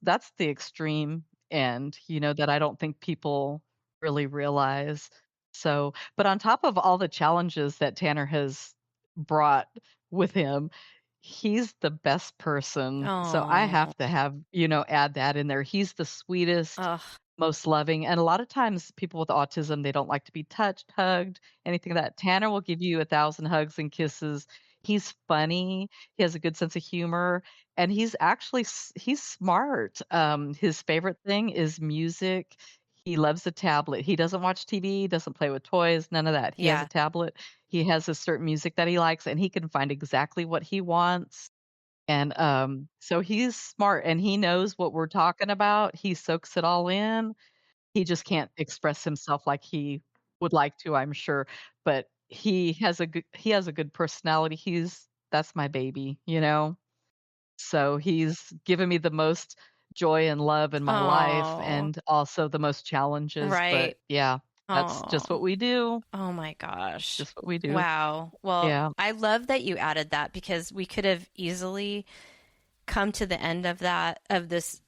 Speaker 3: that's the extreme end, that I don't think people really realize. So, but on top of all the challenges that Tanner has brought with him, he's the best person. So I
Speaker 1: Oh,
Speaker 3: have to add that in there. He's the sweetest,
Speaker 1: ugh,
Speaker 3: most loving. And a lot of times people with autism, they don't like to be touched, hugged, anything like that. Tanner will give you 1,000 hugs and kisses. He's funny. He has a good sense of humor, and he's smart. His favorite thing is music. He loves a tablet. He doesn't watch TV, doesn't play with toys, none of that. He has a
Speaker 1: yeah.
Speaker 3: tablet. He has a certain music that he likes, and he can find exactly what he wants. And so he's smart, and he knows what we're talking about. He soaks it all in. He just can't express himself like he would like to, I'm sure, but he has a good personality. That's my baby. So he's given me the most joy and love in my life
Speaker 1: Oh,
Speaker 3: and also the most challenges, but
Speaker 1: right.
Speaker 3: yeah, that's just
Speaker 1: Oh,
Speaker 3: what we do.
Speaker 1: oh my gosh.
Speaker 3: Just what we do.
Speaker 1: Wow. Well,
Speaker 3: Yeah.
Speaker 1: I love that you added that because we could have easily come to the end of this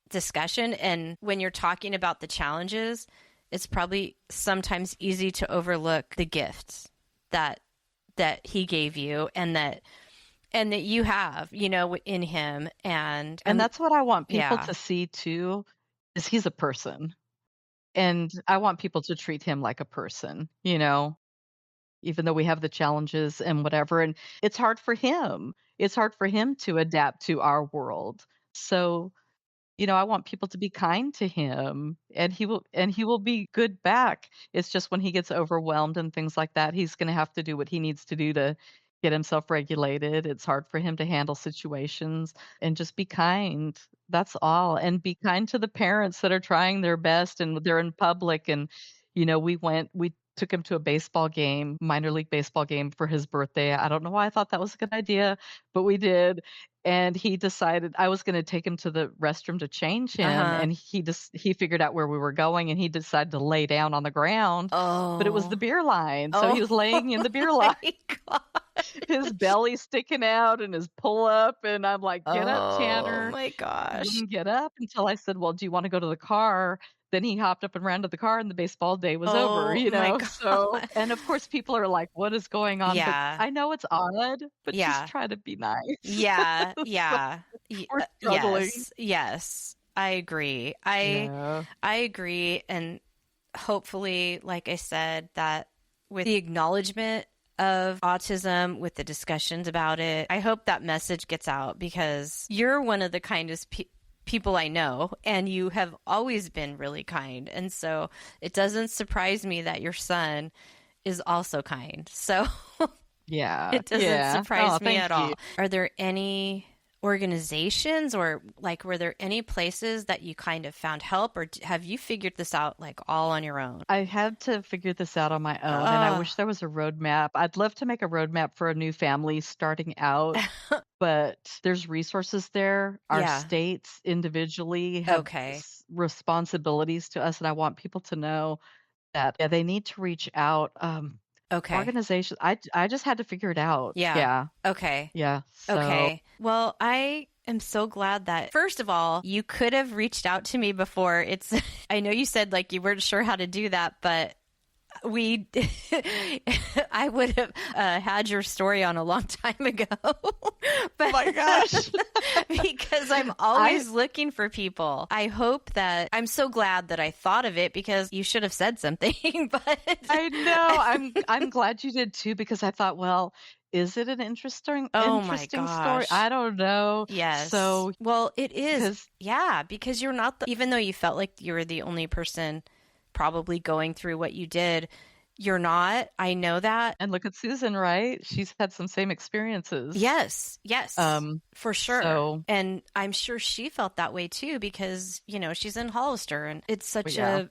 Speaker 1: discussion. And when you're talking about the challenges, it's probably sometimes easy to overlook the gifts that he gave you and that you have, in him. And
Speaker 3: And that's what I want people
Speaker 1: yeah.
Speaker 3: to see too, is he's a person. And I want people to treat him like a person, even though we have the challenges and whatever. And it's hard for him. It's hard for him to adapt to our world. So, I want people to be kind to him, and he will be good back. It's just when he gets overwhelmed and things like that, he's going to have to do what he needs to do to get himself regulated. It's hard for him to handle situations, and just be kind. That's all. And be kind to the parents that are trying their best and they're in public. And we took him to a baseball game, minor league baseball game for his birthday. I don't know why I thought that was a good idea, but we did. And he decided I was gonna take him to the restroom to change him,
Speaker 1: Uh-huh.
Speaker 3: and he figured out where we were going, and he decided to lay down on the ground, but it was the
Speaker 1: Oh.
Speaker 3: beer line, so he
Speaker 1: Oh
Speaker 3: was laying in the beer
Speaker 1: my
Speaker 3: line, his
Speaker 1: gosh.
Speaker 3: belly sticking out and his pull up, and I'm like, "Get up,
Speaker 1: Oh
Speaker 3: Tanner."
Speaker 1: my
Speaker 3: He
Speaker 1: gosh.
Speaker 3: wouldn't get up until I said, "Well, do you wanna go to the car?" Then he hopped up and ran to the car, and the baseball day was over,
Speaker 1: Oh my
Speaker 3: so
Speaker 1: God.
Speaker 3: and of course, people are like, "What is going on?" But
Speaker 1: Yeah.
Speaker 3: I know it's odd, but just
Speaker 1: Yeah.
Speaker 3: try to be nice.
Speaker 1: Yeah.
Speaker 3: So
Speaker 1: Yeah.
Speaker 3: we're struggling.
Speaker 1: Yes. Yes. I agree. I
Speaker 3: Yeah.
Speaker 1: I agree, and hopefully, like I said, that with the acknowledgement of autism, with the discussions about it, I hope that message gets out because you're one of the kindest people I know, and you have always been really kind. And so it doesn't surprise me that your son is also kind. So
Speaker 3: Yeah.
Speaker 1: it doesn't
Speaker 3: Yeah. Oh,
Speaker 1: surprise me
Speaker 3: thank
Speaker 1: at
Speaker 3: you.
Speaker 1: all. Are there any organizations or like were there any places that you kind of found help, or have you figured this out like all on your own?
Speaker 3: I had to figure this out on my own, and I
Speaker 1: Uh,
Speaker 3: wish there was a roadmap. I'd love to make a roadmap for a new family starting out, but there's resources there. Our
Speaker 1: yeah.
Speaker 3: states individually have
Speaker 1: Okay.
Speaker 3: responsibilities to us, and I want people to know that, yeah, they need to reach out.
Speaker 1: Okay.
Speaker 3: Organizations, I just had to figure it out.
Speaker 1: Yeah.
Speaker 3: Yeah.
Speaker 1: Okay.
Speaker 3: Yeah. So,
Speaker 1: Okay. Well, I am so glad that, first of all, you could have reached out to me before. I know you said like you weren't sure how to do that, but we, I would have had your story on a long time ago.
Speaker 3: oh my gosh.
Speaker 1: Because I'm always looking for people. I hope that I'm so glad that I thought of it because you should have said something, but
Speaker 3: I know. I'm glad you did too because I thought, well, is it an
Speaker 1: oh my
Speaker 3: interesting story?
Speaker 1: gosh.
Speaker 3: I don't know.
Speaker 1: Yes.
Speaker 3: So,
Speaker 1: Well, it is.
Speaker 3: because
Speaker 1: Yeah, because you're not even though you felt like you were the only person probably going through what you did, you're not. I know that.
Speaker 3: and look at Susan, right? She's had some same experiences.
Speaker 1: Yes, yes,
Speaker 3: Um,
Speaker 1: for sure.
Speaker 3: so
Speaker 1: And I'm sure she felt that way too because, she's in Hollister and it's such
Speaker 3: yeah.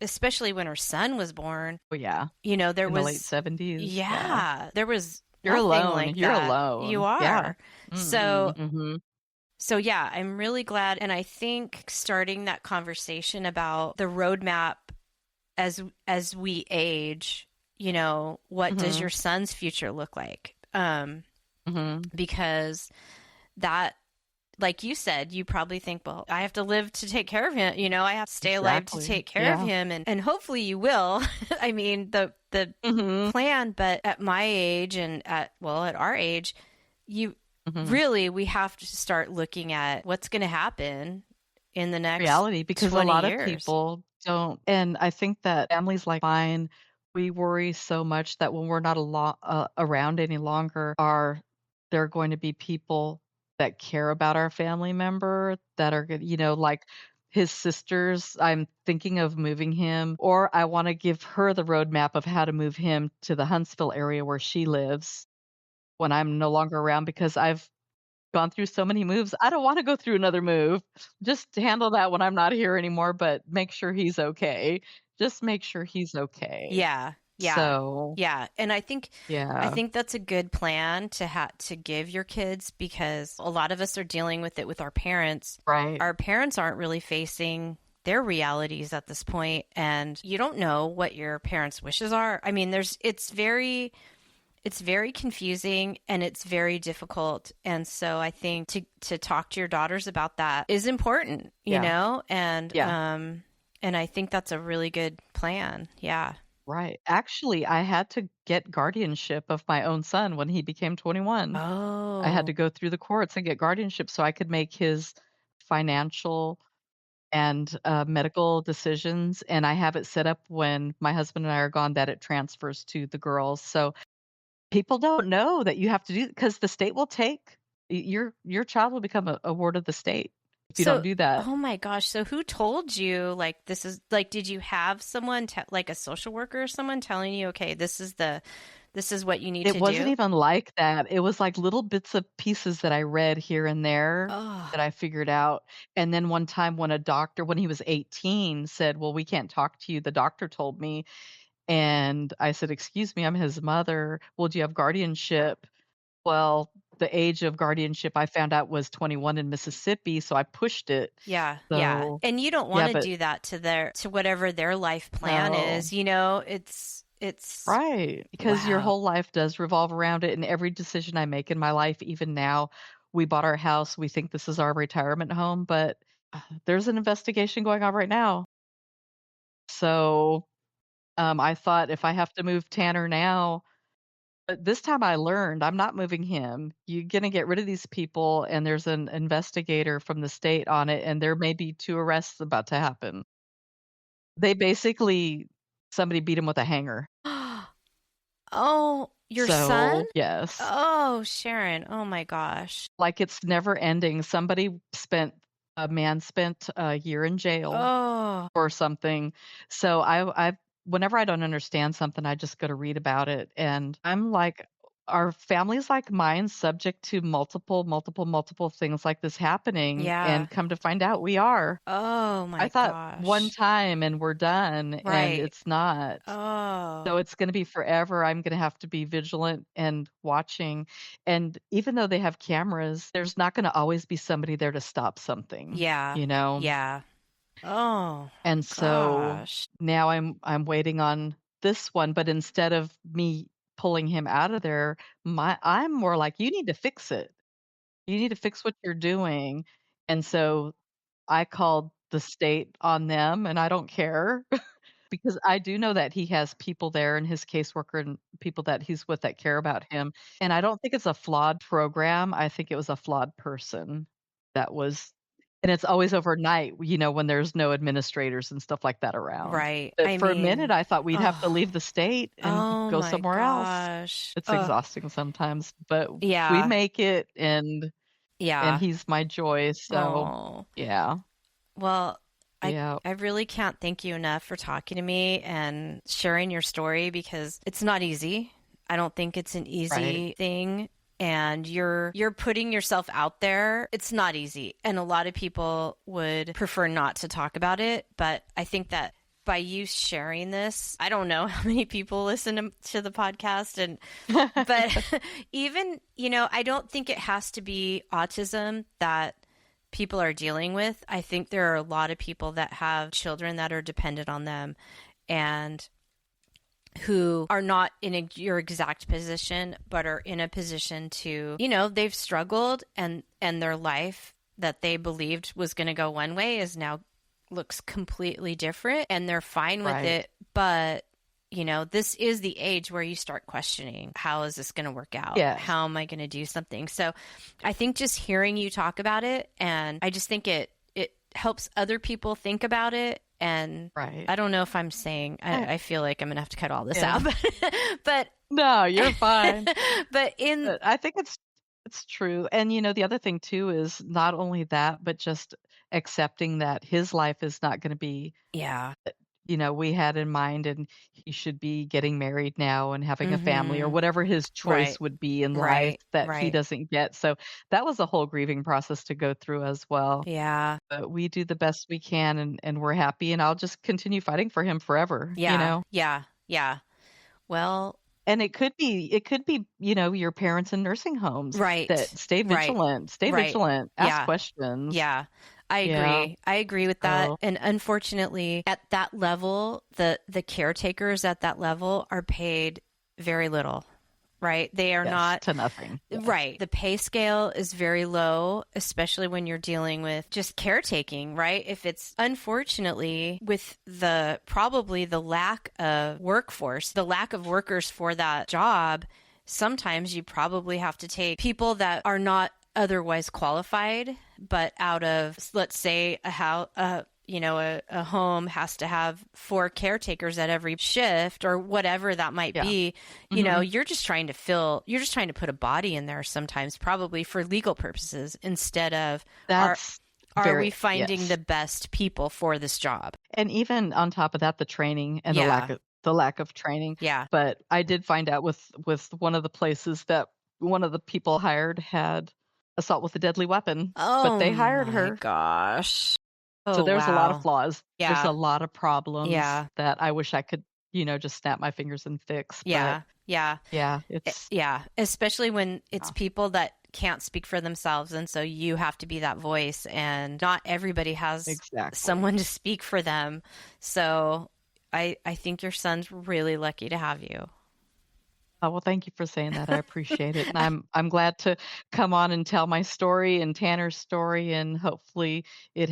Speaker 1: especially when her son was born,
Speaker 3: Yeah.
Speaker 1: there
Speaker 3: In the late
Speaker 1: was,
Speaker 3: 70s.
Speaker 1: yeah, there was
Speaker 3: You're
Speaker 1: nothing
Speaker 3: alone.
Speaker 1: like
Speaker 3: You're
Speaker 1: that.
Speaker 3: alone.
Speaker 1: You
Speaker 3: Yeah.
Speaker 1: are. So,
Speaker 3: Mm-hmm.
Speaker 1: yeah, I'm really glad. And I think starting that conversation about the roadmap as we age, what does
Speaker 3: Mm-hmm.
Speaker 1: your son's future look like?
Speaker 3: Mm-hmm.
Speaker 1: Because that like you said, you probably think, well, I have to live to take care of him. I have to stay alive to
Speaker 3: Exactly.
Speaker 1: take care of him. And hopefully you will. I mean, the plan, but at my age and at our age, we have to start looking at what's going to happen in the next
Speaker 3: Reality, because a
Speaker 1: 20
Speaker 3: lot of
Speaker 1: years.
Speaker 3: people don't. And I think that families like mine, we worry so much that when we're not around any longer, there going to be people that care about our family member that are good, like his sisters. I'm thinking of moving him, or I want to give her the roadmap of how to move him to the Huntsville area where she lives when I'm no longer around, because I've gone through so many moves. I don't wanna go through another move. Just handle that when I'm not here anymore, but make sure he's okay. Just make sure he's okay.
Speaker 1: Yeah.
Speaker 3: So,
Speaker 1: Yeah. And I think
Speaker 3: yeah.
Speaker 1: that's a good plan to give your kids, because a lot of us are dealing with it with our parents.
Speaker 3: Right.
Speaker 1: Our parents aren't really facing their realities at this point, and you don't know what your parents' wishes are. I mean, it's very confusing and it's very difficult. And so I think to talk to your daughters about that is important, and and I think that's a really good plan. Yeah.
Speaker 3: Right. Actually, I had to get guardianship of my own son when he became 21. I had to
Speaker 1: Oh.
Speaker 3: go through the courts and get guardianship so I could make his financial and, medical decisions, and I have it set up when my husband and I are gone that it transfers to the girls. So people don't know that you have to do, because the state will take your child will become a ward of the state if you don't
Speaker 1: So,
Speaker 3: do that.
Speaker 1: oh my gosh. So who told you, like, this is like, did you have someone like a social worker or someone telling you, okay, this is what you need
Speaker 3: It
Speaker 1: to
Speaker 3: wasn't
Speaker 1: do?
Speaker 3: even like that. It was like little bits of pieces that I read here and there
Speaker 1: Oh,
Speaker 3: that I figured out. And then one time when a doctor, when he was 18, said, "Well, we can't talk to you. The doctor told me." And I said, "Excuse me, I'm his mother. Well, do you have guardianship?" Well, the age of guardianship I found out was 21 in Mississippi, so I pushed it.
Speaker 1: yeah. Yeah.
Speaker 3: So,
Speaker 1: And you don't
Speaker 3: yeah,
Speaker 1: want to
Speaker 3: but
Speaker 1: do that to whatever their life plan
Speaker 3: no.
Speaker 1: is, it's
Speaker 3: Right, because your
Speaker 1: wow.
Speaker 3: whole life does revolve around it, and every decision I make in my life, even now, we bought our house, we think this is our retirement home, but there's an investigation going on right now. So, I thought if I have to move Tanner now, but this time I learned I'm not moving him. You're gonna get rid of these people, and there's an investigator from the state on it, and there may be 2 arrests about to happen. They basically somebody beat him with a hanger.
Speaker 1: Oh, your son?
Speaker 3: So, yes.
Speaker 1: Oh, Sharon. Oh my gosh.
Speaker 3: Like, it's never ending. A man spent a year in jail
Speaker 1: Oh,
Speaker 3: for something. So I whenever I don't understand something, I just go to read about it, and I'm like, are families like mine subject to multiple things like this happening?
Speaker 1: yeah.
Speaker 3: And come to find out we are.
Speaker 1: Oh
Speaker 3: I
Speaker 1: my
Speaker 3: thought one
Speaker 1: gosh.
Speaker 3: time and we're done, and
Speaker 1: Right.
Speaker 3: it's not.
Speaker 1: Oh,
Speaker 3: So it's gonna be forever. I'm gonna have to be vigilant and watching, and even though they have cameras, there's not gonna always be somebody there to stop something,
Speaker 1: yeah.
Speaker 3: you know?
Speaker 1: Yeah. Oh
Speaker 3: And so
Speaker 1: gosh.
Speaker 3: now I'm waiting on this one, but instead of me pulling him out of there, I'm more like, "You need to fix it. You need to fix what you're doing." And so I called the state on them, and I don't care. Because I do know that he has people there and his caseworker and people that he's with that care about him, and I don't think it's a flawed program, I think it was a flawed person that was, and it's always overnight, when there's no administrators and stuff like that around.
Speaker 1: Right.
Speaker 3: But
Speaker 1: I
Speaker 3: for a minute,
Speaker 1: mean,
Speaker 3: I thought we'd have to
Speaker 1: oh,
Speaker 3: leave the state and
Speaker 1: oh
Speaker 3: go
Speaker 1: my
Speaker 3: somewhere else.
Speaker 1: gosh.
Speaker 3: It's
Speaker 1: Oh,
Speaker 3: exhausting sometimes, but we
Speaker 1: yeah.
Speaker 3: make it, and
Speaker 1: Yeah.
Speaker 3: he's my joy, so
Speaker 1: Oh.
Speaker 3: yeah.
Speaker 1: Well, I
Speaker 3: Yeah.
Speaker 1: I really can't thank you enough for talking to me and sharing your story, because it's not easy. I don't think it's an
Speaker 3: Right.
Speaker 1: easy thing, and you're putting yourself out there. It's not easy, and a lot of people would prefer not to talk about it, but I think that by you sharing this, I don't know how many people listen to the podcast, and but even, I don't think it has to be autism that people are dealing with. I think there are a lot of people that have children that are dependent on them, and who are not in your exact position, but are in a position to, they've struggled, and their life, that they believed was going to go one way is now looks completely different, and they're fine with it. But, you know, this is the age where you start questioning, how is this going to work out?
Speaker 3: Yes.
Speaker 1: How am I going to do something? So I think just hearing you talk about it, and I just think it helps other people think about it. And I don't know if I'm saying, I feel like I'm going to have to cut all this out, but
Speaker 3: no, you're fine.
Speaker 1: But
Speaker 3: I think it's true. And, you know, the other thing too is not only that, but just accepting that his life is not going to be, you know, we had in mind, and he should be getting married now and having a family or whatever his choice would be in life that he doesn't get. So that was a whole grieving process to go through as well.
Speaker 1: Yeah.
Speaker 3: But we do the best we can, and we're happy, and I'll just continue fighting for him forever.
Speaker 1: Yeah.
Speaker 3: You know?
Speaker 1: Yeah. Yeah. Well,
Speaker 3: and it could be, you know, your parents in nursing homes. That stay vigilant, ask questions.
Speaker 1: Yeah. I agree. I agree with that. And unfortunately, at that level, the caretakers at that level are paid very little, right? They are not
Speaker 3: to nothing.
Speaker 1: Right. The pay scale is very low, especially when you're dealing with just caretaking, right? If it's unfortunately with probably the lack of workforce, the lack of workers for that job, sometimes you probably have to take people that are not otherwise qualified, but out of, let's say, a home has to have 4 caretakers at every shift or whatever that might be. You know, you're just trying to put a body in there sometimes, probably for legal purposes, instead of are we finding the best people for this job?
Speaker 3: And even on top of that, the training and the lack of training.
Speaker 1: Yeah.
Speaker 3: But I did find out with one of the places that one of the people hired had assault with a deadly weapon, but they hired her.
Speaker 1: Gosh.
Speaker 3: So there's a lot of flaws.
Speaker 1: Yeah.
Speaker 3: There's a lot of problems that I wish I could, you know, just snap my fingers and fix.
Speaker 1: Yeah.
Speaker 3: It's
Speaker 1: especially when it's people that can't speak for themselves, and so you have to be that voice, and not everybody has someone to speak for them. So I think your son's really lucky to have you.
Speaker 3: Oh, well, thank you for saying that. I appreciate it. And I'm glad to come on and tell my story and Tanner's story, and hopefully it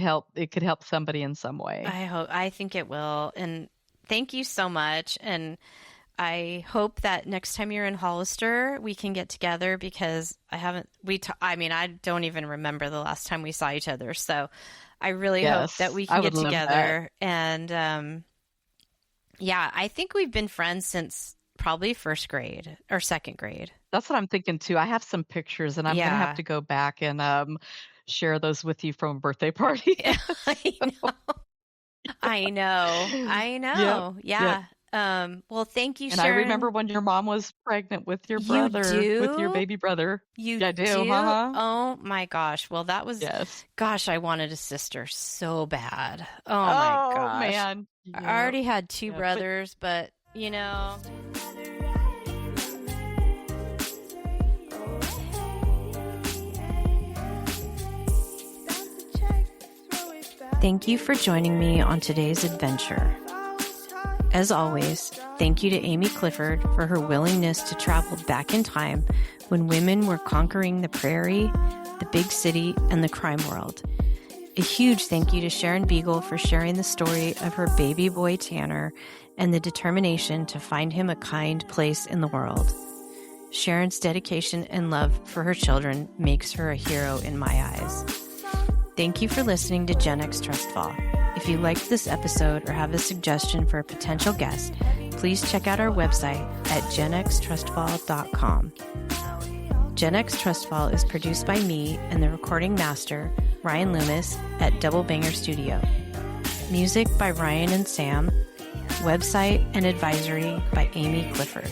Speaker 3: could help somebody in some way.
Speaker 1: I think it will. And thank you so much. And I hope that next time you're in Hollister, we can get together, because I don't even remember the last time we saw each other. So I really hope that we can get together. And I think we've been friends since probably first grade or second grade.
Speaker 3: That's what I'm thinking too. I have some pictures, and I'm going to have to go back and share those with you from a birthday party.
Speaker 1: I know. Yeah. Well, thank you,
Speaker 3: and
Speaker 1: Sharon.
Speaker 3: I remember when your mom was pregnant with your brother, with your baby brother.
Speaker 1: I do? Oh my gosh. Well, that was, gosh, I wanted a sister so bad. Oh my gosh.
Speaker 3: Man.
Speaker 1: I already had 2 brothers, but you know. Thank you for joining me on today's adventure. As always, thank you to Amy Clifford for her willingness to travel back in time when women were conquering the prairie, the big city, and the crime world. A huge thank you to Sharon Beagle for sharing the story of her baby boy Tanner and the determination to find him a kind place in the world. Sharon's dedication and love for her children makes her a hero in my eyes. Thank you for listening to Gen X TrustFall. If you liked this episode or have a suggestion for a potential guest, please check out our website at genxtrustfall.com. Gen X TrustFall is produced by me and the recording master, Ryan Loomis, at Double Banger Studio. Music by Ryan and Sam. Website and advisory by Amy Clifford.